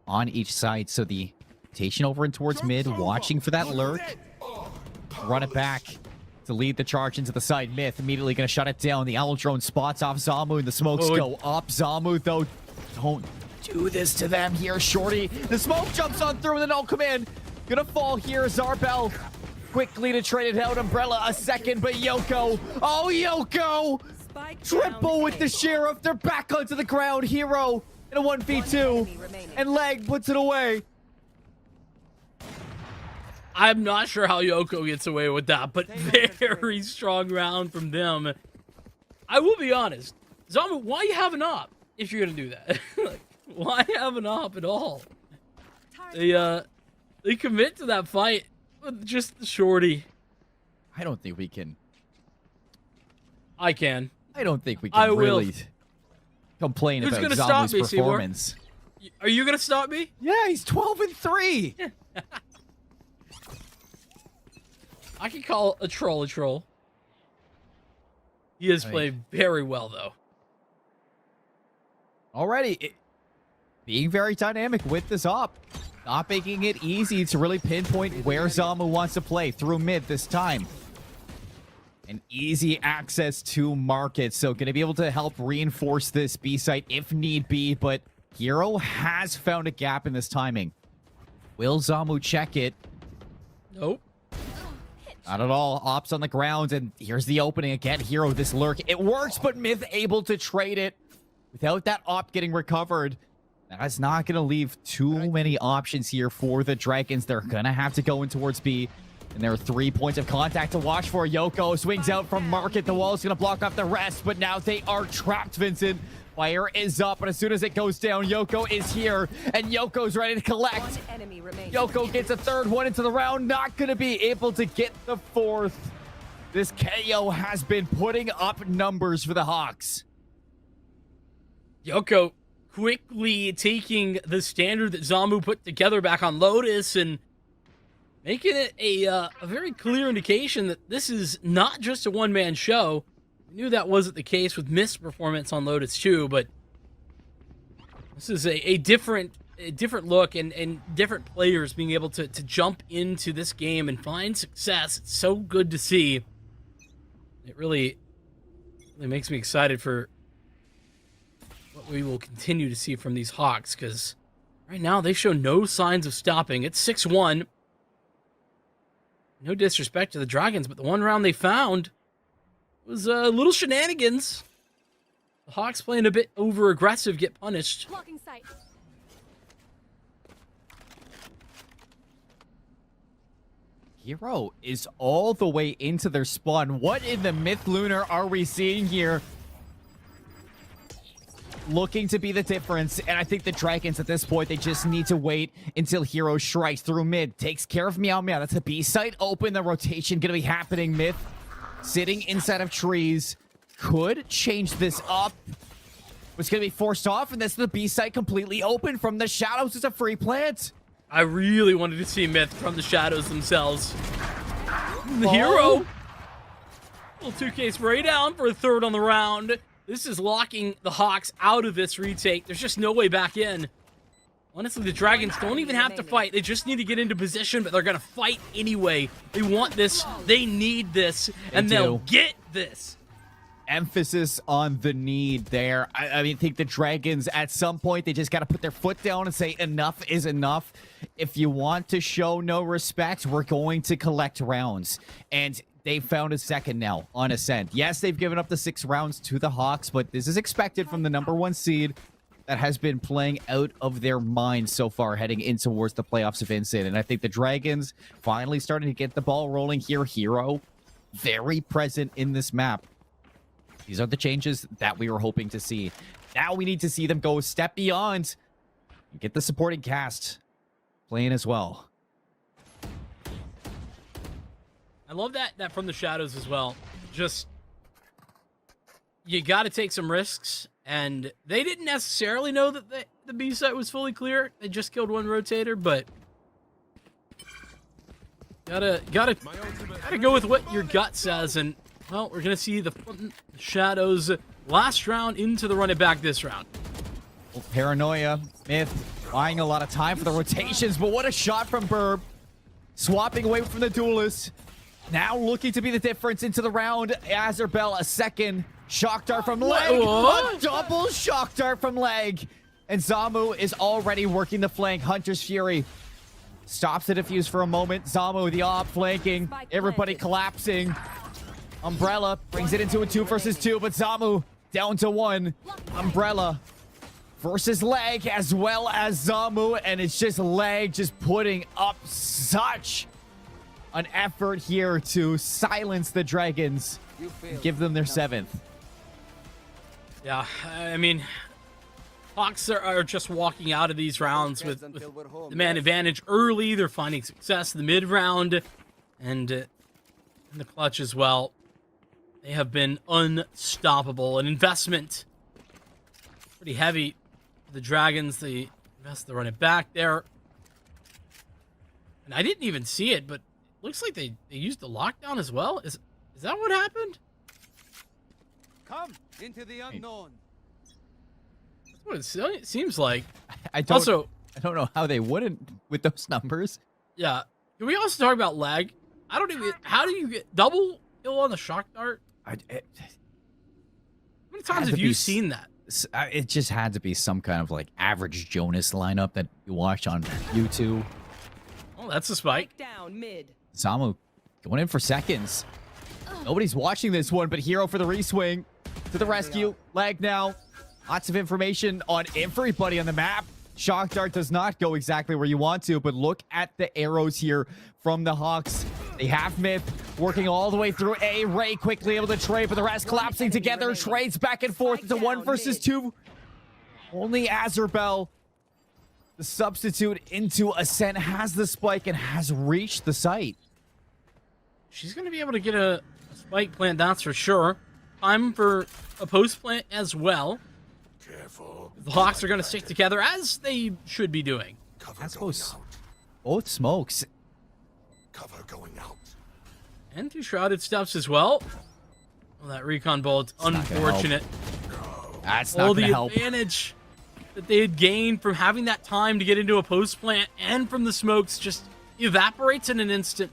[SPEAKER 2] on each side. So the rotation over and towards mid, watching for that lurk. Run it back to lead the charge into the side. Myth immediately going to shut it down. The Owl Drone spots off Zamu and the smokes go up. Zamu, though, don't do this to them here, Shorty. The smoke jumps on through with an ult command. Gonna fall here. Zarbel quickly to trade it out. Umbrella a second, but Yoko. Oh, Yoko!
[SPEAKER 4] Spike
[SPEAKER 2] Triple
[SPEAKER 4] down
[SPEAKER 2] with the
[SPEAKER 4] A.
[SPEAKER 2] Sheriff. They're back onto the ground. Hero in a 1v2. And Leg puts it away.
[SPEAKER 1] I'm not sure how Yoko gets away with that, but very strong round from them. I will be honest. Zamu, why you have an op if you're gonna do that? Like, why have an op at all? They commit to that fight with just the shorty.
[SPEAKER 2] I don't think we can.
[SPEAKER 1] I can.
[SPEAKER 2] I don't think we can really complain
[SPEAKER 1] Who's
[SPEAKER 2] about
[SPEAKER 1] gonna stop
[SPEAKER 2] Zamu's
[SPEAKER 1] me,
[SPEAKER 2] performance.
[SPEAKER 1] Are you gonna stop me?
[SPEAKER 2] Yeah, he's 12-3.
[SPEAKER 1] I can call a troll a troll. He has played very well, though.
[SPEAKER 2] Already being very dynamic with this op. Not making it easy to really pinpoint where Zamu wants to play through mid this time. And easy access to market. So going to be able to help reinforce this B site if need be. But Hero has found a gap in this timing. Will Zamu check it?
[SPEAKER 1] Nope.
[SPEAKER 2] Not at all. Ops on the ground. And here's the opening again. Hero, this lurk. It works, but Myth able to trade it without that op getting recovered. That's not going to leave too many options here for the Dragons. They're going to have to go in towards B. And there are 3 points of contact to watch for. Yoko swings out from market. The wall is going to block off the rest, but now they are trapped, Vincent. Fire is up, and as soon as it goes down, Yoko is here, and Yoko's ready to collect. Yoko gets a third one into the round, not going to be able to get the fourth. This KO has been putting up numbers for the Hawks.
[SPEAKER 1] Yoko quickly taking the standard that Zamu put together back on Lotus and making it a very clear indication that this is not just a one-man show. We knew that wasn't the case with Mist's performance on Lotus 2, but this is a different look and different players being able to jump into this game and find success. It's so good to see. It really makes me excited for what we will continue to see from these Hawks, because right now they show no signs of stopping. It's 6-1. No disrespect to the Dragons, but the one round they found was a little shenanigans. The Hawks playing a bit over-aggressive get punished.
[SPEAKER 3] Blocking sight.
[SPEAKER 2] Hero is all the way into their spawn. What in the Myth Lunar are we seeing here? Looking to be the difference, and I think the Dragons at this point, they just need to wait until Hero strikes through mid, takes care of Meow Meow. That's a B site open. The rotation gonna be happening. Myth sitting inside of trees could change this up. It's gonna be forced off, and this is the B site completely open from the shadows. It's a free plant.
[SPEAKER 1] I really wanted to see Myth from the shadows themselves. The Hero. Little 2K spray down for a third on the round. This is locking the Hawks out of this retake. There's just no way back in. Honestly, the Dragons don't even have to fight. They just need to get into position, but they're going to fight anyway. They want this. They need this. And they'll get this.
[SPEAKER 2] Emphasis on the need there. I mean, I think the Dragons, at some point, they just got to put their foot down and say enough is enough. If you want to show no respect, we're going to collect rounds. And they found a second now on Ascent. Yes, they've given up the 6 rounds to the Hawks, but this is expected from the #1 seed that has been playing out of their minds so far heading in towards the playoffs of Vincent. And I think the Dragons finally starting to get the ball rolling here. Hero very present in this map. These are the changes that we were hoping to see. Now we need to see them go a step beyond and get the supporting cast playing as well.
[SPEAKER 1] I love that from the shadows as well. Just, you got to take some risks, and they didn't necessarily know that the B site was fully clear. They just killed one rotator, but gotta go with what your gut says. And well, we're gonna see the shadows last round into the run it back this round.
[SPEAKER 2] Well, paranoia, Myth buying a lot of time for the rotations, but what a shot from Burb, swapping away from the duelist. Now looking to be the difference into the round. Azerbell, a second shock dart from Leg. A double shock dart from Leg. And Zamu is already working the flank. Hunter's Fury stops the defuse for a moment. Zamu, the op, flanking. Everybody collapsing. Umbrella brings it into a 2 versus 2, but Zamu down to 1. Umbrella versus Leg as well as Zamu. And it's just Leg just putting up such an effort here to silence the Dragons, give them their 7th.
[SPEAKER 1] Yeah, I mean, Hawks are just walking out of these rounds with the man advantage early. They're finding success in the mid round and in the clutch as well. They have been unstoppable. An investment pretty heavy for the Dragons. They invest, they run it back there. And I didn't even see it, but it looks like they used the lockdown as well. Is that what happened?
[SPEAKER 4] Come into the unknown.
[SPEAKER 1] That's what it seems like.
[SPEAKER 2] I don't know how they wouldn't with those numbers.
[SPEAKER 1] Yeah. Can we also talk about lag? I don't even. How do you get double kill on the shock dart? How many times have you seen that?
[SPEAKER 2] It just had to be some kind of like average Jonas lineup that you watch on YouTube.
[SPEAKER 1] Oh, that's a spike.
[SPEAKER 3] Down mid.
[SPEAKER 2] Samu going in for seconds. Nobody's watching this one, but Hero for the reswing to the rescue. Lag now. Lots of information on everybody on the map. Shock Dart does not go exactly where you want to, but look at the arrows here from the Hawks. They have Myth working all the way through A. Ray quickly able to trade, but the rest collapsing together. Trades back and forth. It's a 1 versus 2. Only Azerbell, the substitute into Ascent, has the spike and has reached the site.
[SPEAKER 1] She's going to be able to get a spike plant, that's for sure. Time for a post plant as well.
[SPEAKER 5] Careful.
[SPEAKER 1] The Hawks are going to stick together as they should be doing.
[SPEAKER 5] Cover
[SPEAKER 2] That's
[SPEAKER 5] going out.
[SPEAKER 2] both smokes.
[SPEAKER 5] Cover going out.
[SPEAKER 1] And 2 shrouded steps as well. Well, that recon bolt,
[SPEAKER 2] not gonna
[SPEAKER 1] unfortunate.
[SPEAKER 2] That's
[SPEAKER 1] All
[SPEAKER 2] not
[SPEAKER 1] the
[SPEAKER 2] going to help.
[SPEAKER 1] advantage that they had gained from having that time to get into a post plant and from the smokes just evaporates in an instant.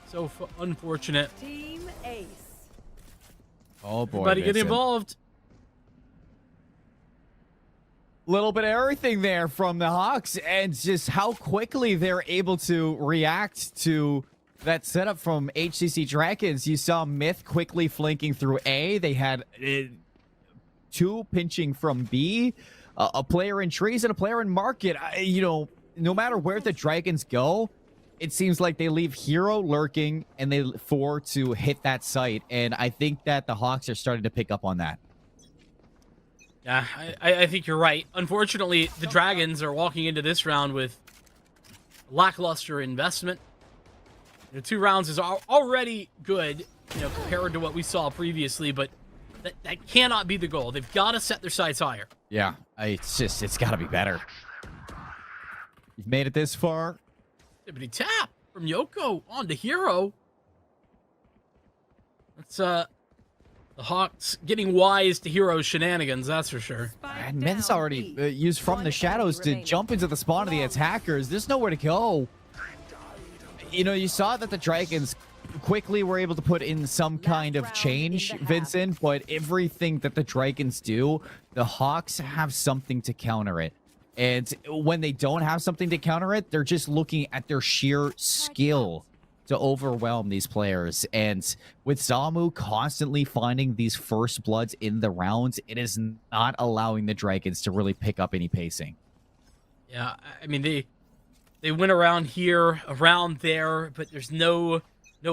[SPEAKER 1] So unfortunate.
[SPEAKER 3] Team Ace.
[SPEAKER 2] Oh boy,
[SPEAKER 1] Everybody get
[SPEAKER 2] Vincent.
[SPEAKER 1] involved.
[SPEAKER 2] Little bit of everything there from the Hawks, and just how quickly they're able to react to that setup from HCC Dragons. You saw Myth quickly flanking through A. They had 2 pinching from B, a player in trees and a player in market. You know, no matter where the Dragons go, it seems like they leave Hero lurking and they for to hit that site. And I think that the Hawks are starting to pick up on that.
[SPEAKER 1] Yeah, I think you're right. Unfortunately, the Dragons are walking into this round with lackluster investment. You know, 2 rounds is already good, you know, compared to what we saw previously, but that cannot be the goal. They've got to set their sights higher.
[SPEAKER 2] Yeah, it's got to be better. You've made it this far.
[SPEAKER 1] Tippity tap from Yoko on to Hero. That's the Hawks getting wise to Hero's shenanigans, that's for sure.
[SPEAKER 2] And Myth's already used from the shadows to jump into the spawn of the attackers. There's nowhere to go. You know, you saw that the Dragons quickly were able to put in some kind of change, Vincent, but everything that the Dragons do, the Hawks have something to counter it. And when they don't have something to counter it, they're just looking at their sheer skill to overwhelm these players. And with Zamu constantly finding these first bloods in the rounds, it is not allowing the Dragons to really pick up any pacing.
[SPEAKER 1] Yeah, I mean, they went around here, around there, but there's no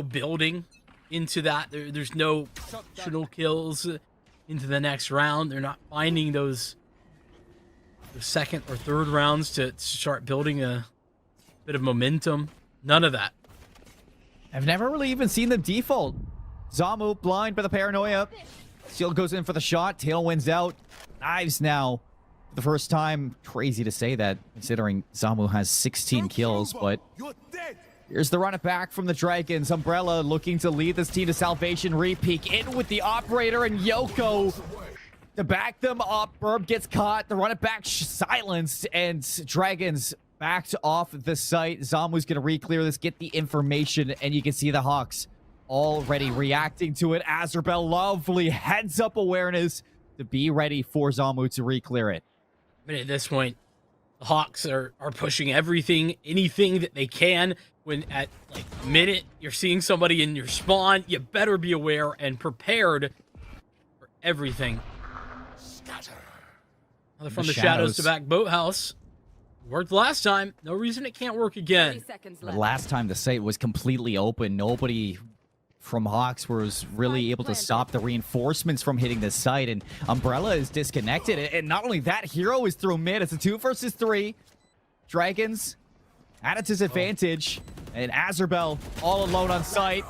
[SPEAKER 1] building into that. There's no additional kills into the next round. They're not finding those second or third rounds to start building a bit of momentum. None of that.
[SPEAKER 2] I've never really even seen them default. Zamu blind by the paranoia. Seal goes in for the shot. Tail wins out. Knives now for the first time. Crazy to say that considering Zamu has 16 kills, but
[SPEAKER 5] You're dead.
[SPEAKER 2] here's the run it back from the Dragons. Umbrella looking to lead this team to salvation. Repeak in with the operator and Yoko to back them up. Burb gets caught. The run it back silenced, and Dragons backed off the site. Zamu's going to re-clear this, get the information, and you can see the Hawks already reacting to it. Azerbell, lovely heads-up awareness to be ready for Zamu to re-clear it.
[SPEAKER 1] But at this point, the Hawks are pushing everything, anything that they can. When at like a minute you're seeing somebody in your spawn, you better be aware and prepared for everything. Another from the shadows to back boathouse. Worked last time. No reason it can't work again.
[SPEAKER 3] 30 seconds
[SPEAKER 2] The
[SPEAKER 3] left.
[SPEAKER 2] last time the site was completely open, nobody from Hawks was really able to stop the reinforcements from hitting this site, and Umbrella is disconnected. And not only that, Hero is through mid. It's a 2 versus 3. Dragons at a disadvantage, and Azerbel all alone on site.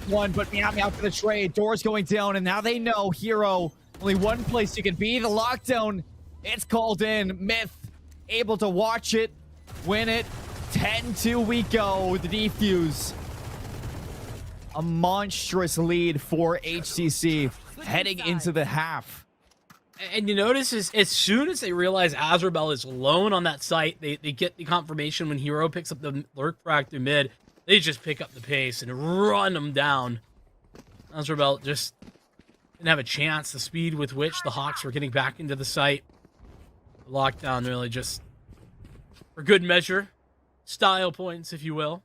[SPEAKER 2] One, but Meow for the trade. Doors going down, and now they know Hero, only one place you can be. The lockdown, it's called in. Myth able to watch it, win it. 10-2 we go. The defuse. A monstrous lead for HCC heading into the half.
[SPEAKER 1] And you notice as soon as they realize Azerbel is alone on that site, they get the confirmation when Hero picks up the lurk frag through mid. They just pick up the pace and run them down. Azerbel just didn't have a chance. The speed with which the Hawks were getting back into the site. The lockdown really just, for good measure, style points, if you will.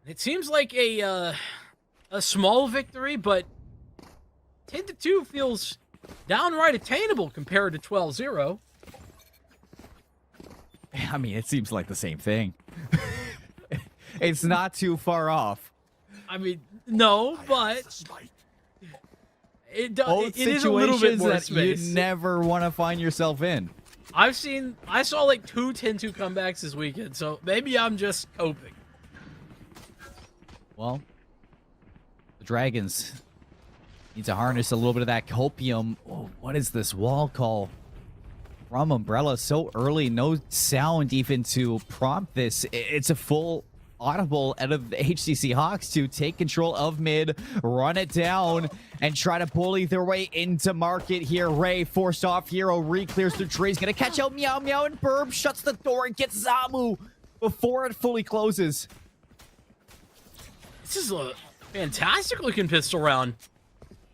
[SPEAKER 1] It seems like a small victory, but 10-2 feels downright attainable compared to 12-0.
[SPEAKER 2] I mean, it seems like the same thing. It's not too far off.
[SPEAKER 1] I mean, no, but it is a little bit more
[SPEAKER 2] that
[SPEAKER 1] space.
[SPEAKER 2] you never want to find yourself in.
[SPEAKER 1] I saw like 2 10-2 comebacks this weekend, so maybe I'm just coping.
[SPEAKER 2] Well, the Dragons need to harness a little bit of that copium. Oh, what is this wall call from Umbrella so early? No sound even to prompt this. It's a full audible out of the HCC Hawks to take control of mid, run it down, and try to bully their way into market here. Ray forced off Hero, re-clears the trees, gonna catch out Meow, and Burb shuts the door and gets Zamu before it fully closes.
[SPEAKER 1] This is a fantastic looking pistol round.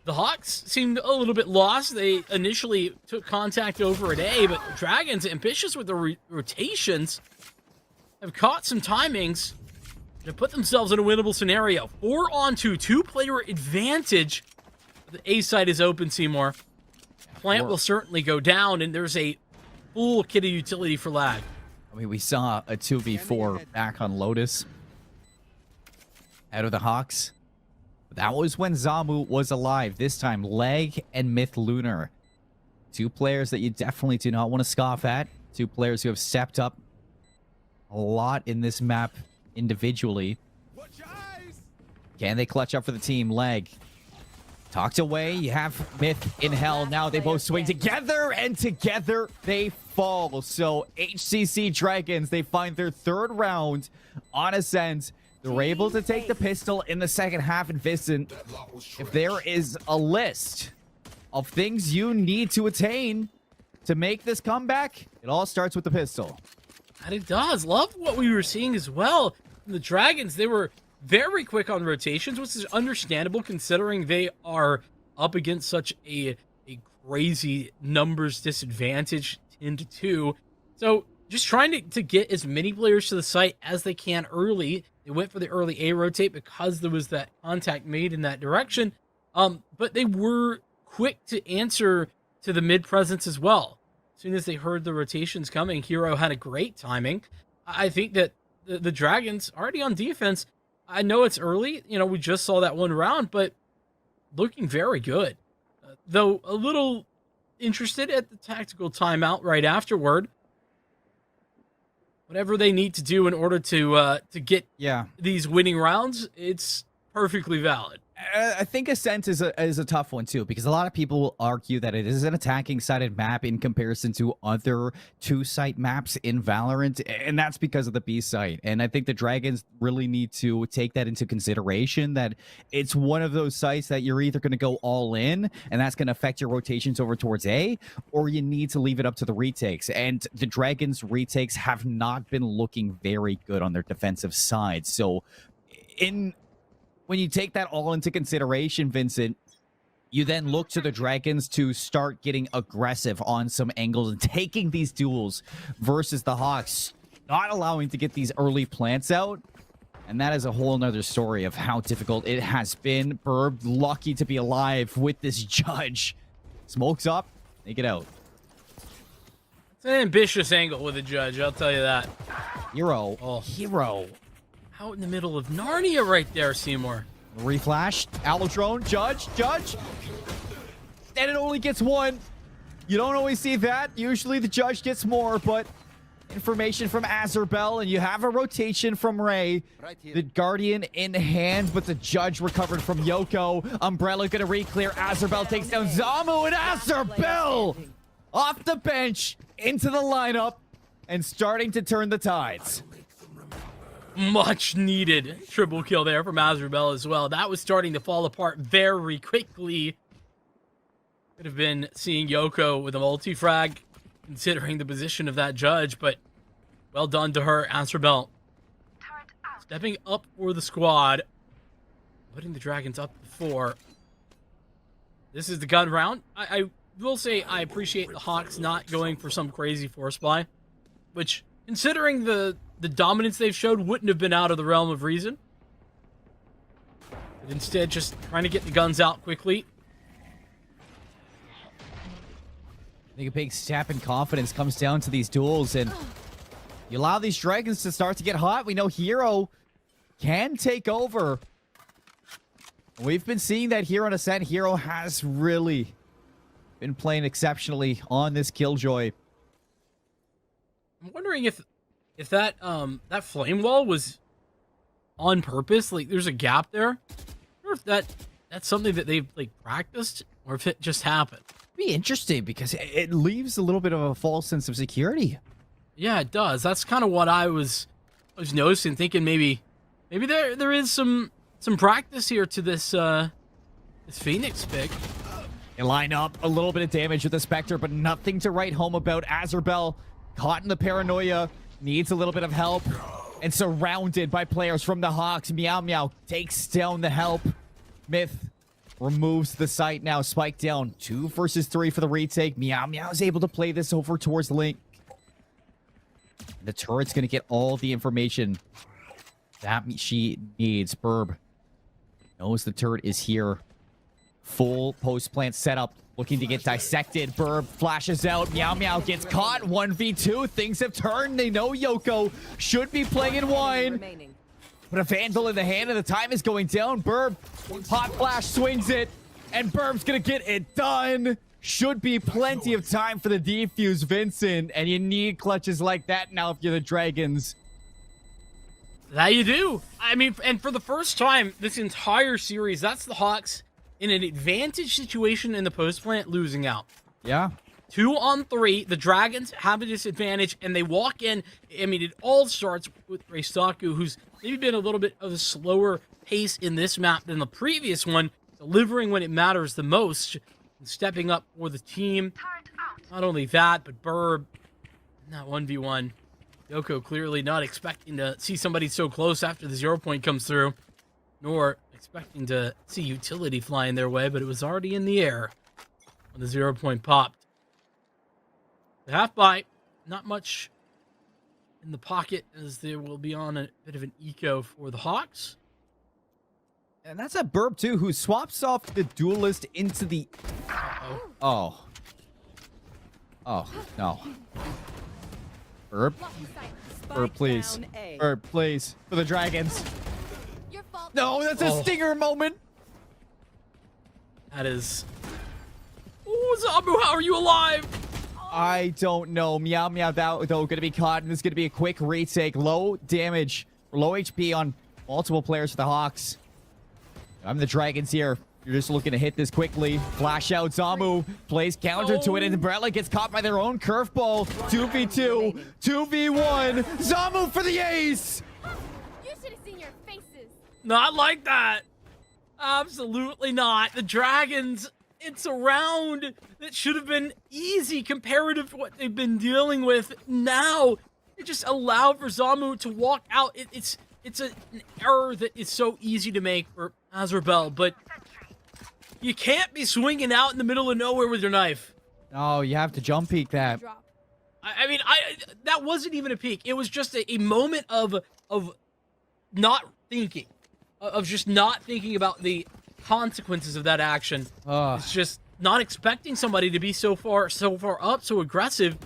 [SPEAKER 1] The Hawks seemed a little bit lost. They initially took contact over at A, but the Dragons, ambitious with the rotations, have caught some timings to put themselves in a winnable scenario. 4-on-2, 2-player advantage. The A side is open, CMoore. Plant will certainly go down, and there's a full kit of utility for lag.
[SPEAKER 2] I mean, we saw a 2v4 back on Lotus out of the Hawks. That was when Zamu was alive. This time, Leg and Myth Lunar. 2 players that you definitely do not want to scoff at. 2 players who have stepped up a lot in this map individually. Can they clutch up for the team? Leg talked away. You have Myth in hell. Now they both swing together, and together they fall. So HCC Dragons, they find their 3rd round on Ascent. They're able to take the pistol in the second half. And Vincent, if there is a list of things you need to attain to make this comeback, it all starts with the pistol.
[SPEAKER 1] And it does. Love what we were seeing as well. The Dragons, they were very quick on rotations, which is understandable considering they are up against such a crazy numbers disadvantage, 10-2. So just trying to get as many players to the site as they can early. They went for the early A rotate because there was that contact made in that direction. But they were quick to answer to the mid presence as well. As soon as they heard the rotations coming, Hero had a great timing. I think that the Dragons already on defense. I know it's early. You know, we just saw that one round, but looking very good. Though a little interested at the tactical timeout right afterward. Whatever they need to do in order to get these winning rounds, it's perfectly valid.
[SPEAKER 2] I think Ascent is a tough one too, because a lot of people will argue that it is an attacking sided map in comparison to other 2-site maps in Valorant, and that's because of the B site. And I think the Dragons really need to take that into consideration, that it's one of those sites that you're either going to go all in, and that's going to affect your rotations over towards A, or you need to leave it up to the retakes. And the Dragons retakes have not been looking very good on their defensive side. So when you take that all into consideration, Vincent, you then look to the Dragons to start getting aggressive on some angles and taking these duels versus the Hawks, not allowing to get these early plants out. And that is a whole nother story of how difficult it has been. Burb, lucky to be alive with this judge. Smokes up, take it out.
[SPEAKER 1] It's an ambitious angle with a judge, I'll tell you that.
[SPEAKER 2] Hero.
[SPEAKER 1] out in the middle of Narnia right there, CMoore.
[SPEAKER 2] Reflash, Alodrone, Judge. And it only gets one. You don't always see that. Usually the Judge gets more, but information from Azerbel, and you have a rotation from Ray.
[SPEAKER 4] Right here.
[SPEAKER 2] The Guardian in hand, but the Judge recovered from Yoko. Umbrella gonna re-clear. Azerbel takes down Zamu, and Azerbel off the bench into the lineup and starting to turn the tides.
[SPEAKER 1] Much needed triple kill there from Azerbel as well. That was starting to fall apart very quickly. Could have been seeing Yoko with a multi-frag, considering the position of that Judge, but well done to her, Azerbel. Stepping up for the squad, putting the Dragons up to 4. This is the gun round. I will say I appreciate the Hawks not going for some crazy force buy, which, considering the dominance they've showed, wouldn't have been out of the realm of reason. But instead, just trying to get the guns out quickly.
[SPEAKER 2] I think a big step in confidence comes down to these duels, and you allow these Dragons to start to get hot. We know Hero can take over. We've been seeing that here on Ascent. Hero has really been playing exceptionally on this Killjoy.
[SPEAKER 1] I'm wondering if that that flame wall was on purpose, like there's a gap there, or if that's something that they've like practiced, or if it just happened.
[SPEAKER 2] Be interesting because it leaves a little bit of a false sense of security.
[SPEAKER 1] Yeah, it does. That's kind of what I was noticing, thinking maybe there is some practice here to this this Phoenix pick.
[SPEAKER 2] They line up a little bit of damage with the Spectre, but nothing to write home about. Azerbel caught in the paranoia, needs a little bit of help, and surrounded by players from the Hawks. Meow Meow takes down the help. Myth removes the site now. Spike down. 2 versus 3 for the retake. Meow Meow is able to play this over towards Link. The turret's going to get all the information that she needs. Burb knows the turret is here. Full post plant setup. Looking to get dissected. Burb flashes out. Meow Meow gets caught. 1v2. Things have turned. They know Yoko should be playing wine. But a Vandal in the hand, and the time is going down. Burb, hot flash, swings it, and Burb's gonna get it done. Should be plenty of time for the defuse, Vincent, and you need clutches like that now if you're the Dragons.
[SPEAKER 1] That you do. I mean, and for the first time this entire series, that's the Hawks in an advantage situation in the post plant, losing out.
[SPEAKER 2] Yeah.
[SPEAKER 1] 2 on 3, the Dragons have a disadvantage, and they walk in. I mean, it all starts with Reistaku, who's maybe been a little bit of a slower pace in this map than the previous one, delivering when it matters the most, and stepping up for the team. Not only that, but Burb, in that 1v1. Yoko clearly not expecting to see somebody so close after the 0 point comes through, nor expecting to see utility flying their way, but it was already in the air when the 0 point popped. The half buy, not much in the pocket, as there will be on a bit of an eco for the Hawks.
[SPEAKER 2] And that's a Burb, too, who swaps off the Duelist into the... Oh. Oh, no. Burb? Burb, please. Burb, please. For the Dragons.
[SPEAKER 3] Your fault.
[SPEAKER 2] No, that's a stinger moment.
[SPEAKER 1] That is... Ooh, Zabu, how are you alive?
[SPEAKER 2] I don't know. Meow Meow, though, going to be caught, and this is going to be a quick retake. Low damage, low HP on multiple players for the Hawks. I'm the Dragons here. You're just looking to hit this quickly. Flash out. Zamu plays counter to it, and Umbrella gets caught by their own curveball. 2v2, 2v1. Zamu for the ace.
[SPEAKER 3] You should have seen your faces.
[SPEAKER 1] Not like that. Absolutely not. The Dragons, it's a round that should have been easy comparative to what they've been dealing with. Now, they just allow for Zamu to walk out. It's an error that is so easy to make for Azerbel, but you can't be swinging out in the middle of nowhere with your knife.
[SPEAKER 2] Oh, you have to jump peek that.
[SPEAKER 3] Drop.
[SPEAKER 1] I mean, that wasn't even a peek. It was just a moment of not thinking, of just not thinking about the consequences of that action. It's just not expecting somebody to be so far up, so aggressive.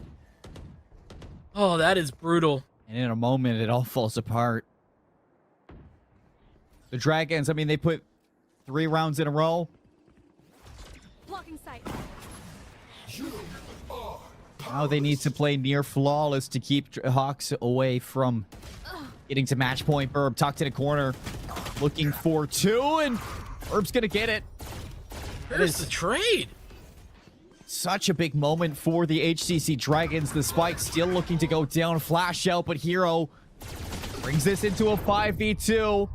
[SPEAKER 1] Oh, that is brutal.
[SPEAKER 2] And in a moment, it all falls apart. The Dragons, I mean, they put 3 rounds in a row.
[SPEAKER 3] Blocking sight.
[SPEAKER 2] Now they need to play near flawless to keep Hawks away from getting to match point. Burb tucked in a corner, looking for 2, and Burb's gonna get it.
[SPEAKER 1] There's the trade.
[SPEAKER 2] Such a big moment for the HCC Dragons. The spike still looking to go down. Flash out, but Hero brings this into a 5v2.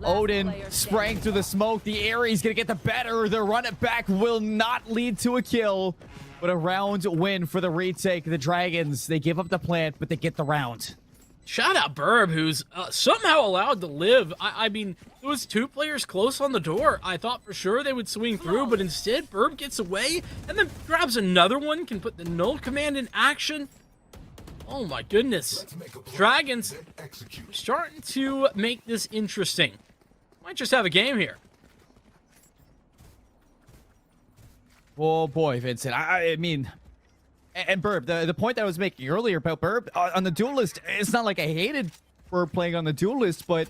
[SPEAKER 2] Odin spraying through the smoke. The Ares gonna get the better. The run it back will not lead to a kill, but a round win for the retake. The Dragons, they give up the plant, but they get the round.
[SPEAKER 1] Shout out Burb, who's somehow allowed to live. I mean, there was 2 players close on the door. I thought for sure they would swing through, but instead Burb gets away and then grabs another one, can put the null command in action. Oh my goodness. Dragons starting to make this interesting. Might just have a game here.
[SPEAKER 2] Oh boy, Vincent. I mean, and Burb, the point that I was making earlier about Burb on the Duelist, it's not like I hated Burb playing on the Duelist, but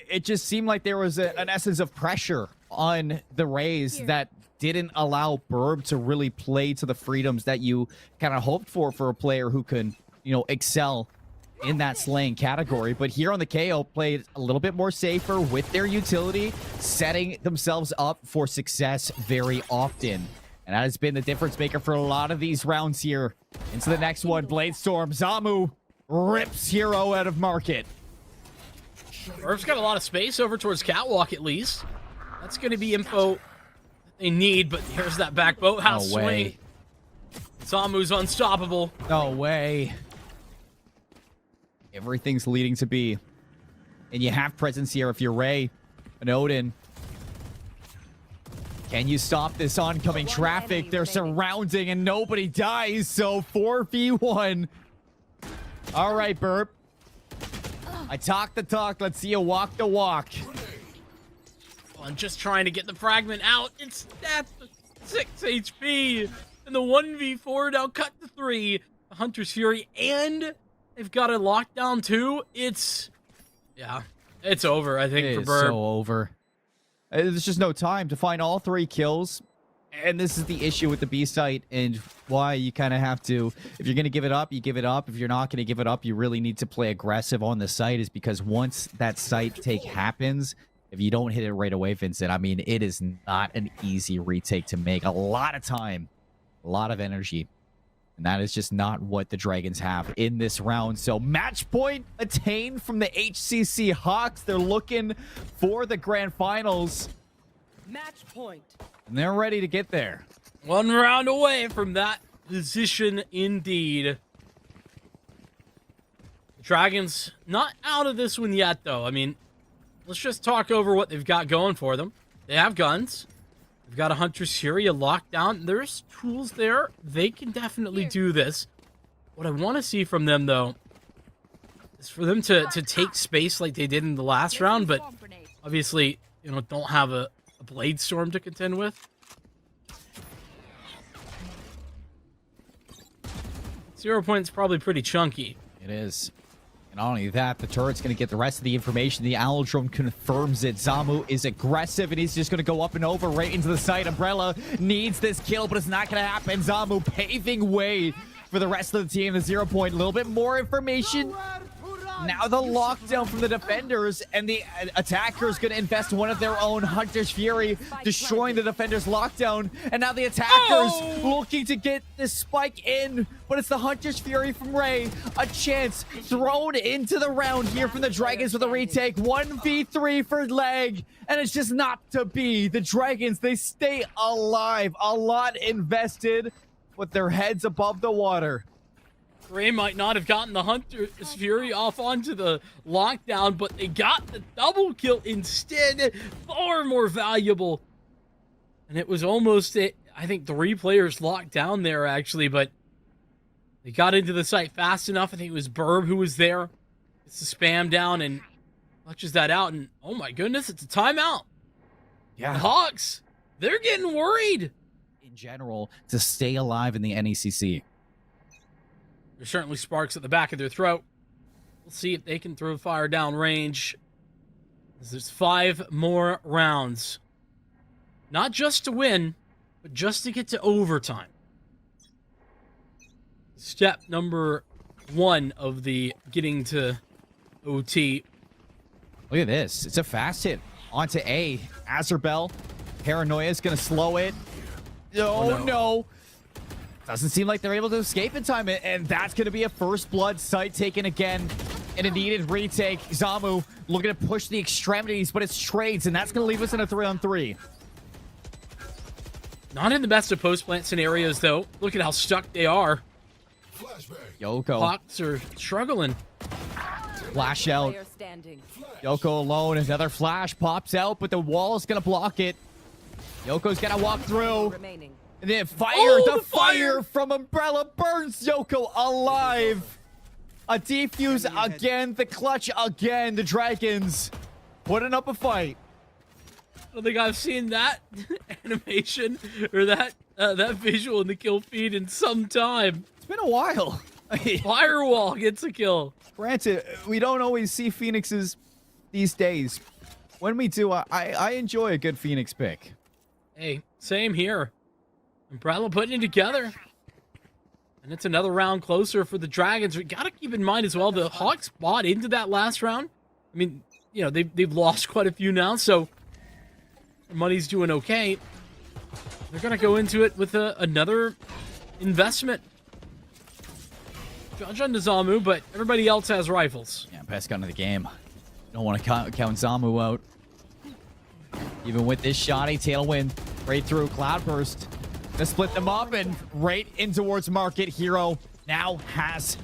[SPEAKER 2] it just seemed like there was an essence of pressure on the Rays that didn't allow Burb to really play to the freedoms that you kind of hoped for a player who can, you know, excel in that slaying category. But here on the KO, played a little bit more safer with their utility, setting themselves up for success very often. And that has been the difference maker for a lot of these rounds here. Into the next one, Bladestorm. Zamu rips Hero out of market.
[SPEAKER 1] Burb's got a lot of space over towards Catwalk at least. That's going to be info that they need, but here's that back boathouse swing. Zamu's unstoppable.
[SPEAKER 2] No way. Everything's leading to B. And you have presence here if you're Ray and Odin. Can you stop this oncoming traffic? They're surrounding and nobody dies, so 4v1. All right, Burp. I talk the talk. Let's see you walk the walk.
[SPEAKER 1] I'm just trying to get the fragment out. It's that's 6 HP. And the 1v4 now cut to 3. The Hunter's Fury, and they've got a lockdown too. It's over, I think, for
[SPEAKER 2] It's
[SPEAKER 1] Burb.
[SPEAKER 2] so over. There's just no time to find all 3 kills. And this is the issue with the B site and why you kind of have to, if you're going to give it up, you give it up. If you're not going to give it up, you really need to play aggressive on the site, is because once that site take happens, if you don't hit it right away, Vincent, I mean, it is not an easy retake to make. A lot of time, a lot of energy. And that is just not what the Dragons have in this round. So match point attained from the HCC Hawks. They're looking for the grand finals.
[SPEAKER 6] Match point.
[SPEAKER 2] And they're ready to get there.
[SPEAKER 1] 1 round away from that position indeed. Dragons not out of this one yet, though. I mean, let's just talk over what they've got going for them. They have guns. They've got a Hunter's Fury, a lockdown. There's tools there. They can definitely do this. What I want to see from them, though, is for them to take space like they did in the last round, but obviously, you know, don't have a Blade Storm to contend with. 0 points probably pretty chunky.
[SPEAKER 2] It is. And not only that, the turret's going to get the rest of the information. The Owl Drone confirms it. Zamu is aggressive, and he's just going to go up and over right into the site. Umbrella needs this kill, but it's not going to happen. Zamu paving way for the rest of the team. The 0 point, a little bit more information. Now the lockdown from the defenders, and the attackers going to invest one of their own Hunter's Fury, destroying the defenders' lockdown. And now the attackers looking to get this spike in, but it's the Hunter's Fury from Ray. A chance thrown into the round here from the Dragons with a retake. 1v3 for Leg, and it's just not to be. The Dragons, they stay alive. A lot invested with their heads above the water.
[SPEAKER 1] Ray might not have gotten the Hunter's Fury off onto the lockdown, but they got the double kill instead. Far more valuable. And it was almost, I think, 3 players locked down there, actually, but they got into the site fast enough. I think it was Burb who was there. It's the spam down and clutches that out, and oh my goodness, it's a timeout.
[SPEAKER 2] Yeah.
[SPEAKER 1] The Hawks, they're getting worried.
[SPEAKER 2] In general, to stay alive in the NECC.
[SPEAKER 1] There's certainly sparks at the back of their throat. We'll see if they can throw fire down range. There's 5 more rounds. Not just to win, but just to get to overtime. Step number 1 of the getting to OT.
[SPEAKER 2] Look at this. It's a fast hit. Onto A. Azerbell. Paranoia is going to slow it. Oh, no. Doesn't seem like they're able to escape in time. And that's going to be a first blood site taken again. And a needed retake. Zamu looking to push the extremities, but it's trades. And that's going to leave us in a 3-on-3.
[SPEAKER 1] Not in the best of post-plant scenarios, though. Look at how stuck they are.
[SPEAKER 2] Yoko.
[SPEAKER 1] Hawks are struggling.
[SPEAKER 2] Flash out.
[SPEAKER 6] Player standing.
[SPEAKER 2] Yoko alone. Another flash pops out, but the wall is going to block it. Yoko's got to walk through.
[SPEAKER 6] Remaining.
[SPEAKER 2] And then fire.
[SPEAKER 1] Oh,
[SPEAKER 2] the fire from Umbrella burns Yoko alive. A defuse again. The clutch again. The Dragons putting up a fight.
[SPEAKER 1] I don't think I've seen that animation or that visual in the kill feed in some time.
[SPEAKER 2] It's been a while.
[SPEAKER 1] Firewall gets a kill.
[SPEAKER 2] Granted, we don't always see Phoenixes these days. When we do, I enjoy a good Phoenix pick.
[SPEAKER 1] Hey, same here. Umbrella putting it together. And it's another round closer for the Dragons. We got to keep in mind as well, the Hawks bought into that last round. I mean, you know, they've lost quite a few now, so their money's doing okay. They're going to go into it with another investment. Judge on Zamu, but everybody else has rifles.
[SPEAKER 2] Yeah, best gun of the game. Don't want to count Zamu out. Even with this shoddy tailwind, right through Cloudburst. Gonna split them up and right in towards Market. Hero now has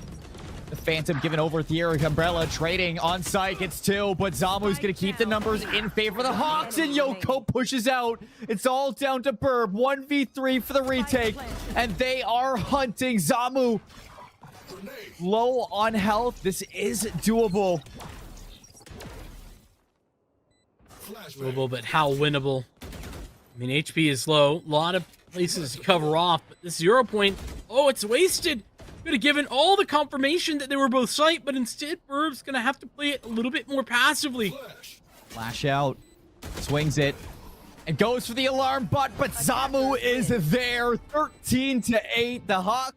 [SPEAKER 2] the Phantom given over Theory. Umbrella trading on site. Gets 2, but Zamu's gonna keep the numbers in favor of the Hawks, and Yoko pushes out. It's all down to Burb. 1v3 for the retake, and they are hunting Zamu. Low on health. This is doable.
[SPEAKER 1] Doable, but how winnable? I mean, HP is low. A lot of places to cover off, but this 0 point, oh, it's wasted. Could have given all the confirmation that they were both sight, but instead, Burb's gonna have to play it a little bit more passively.
[SPEAKER 2] Flash out, swings it, and goes for the alarm butt, but Zamu is there. 13-8. The Hawks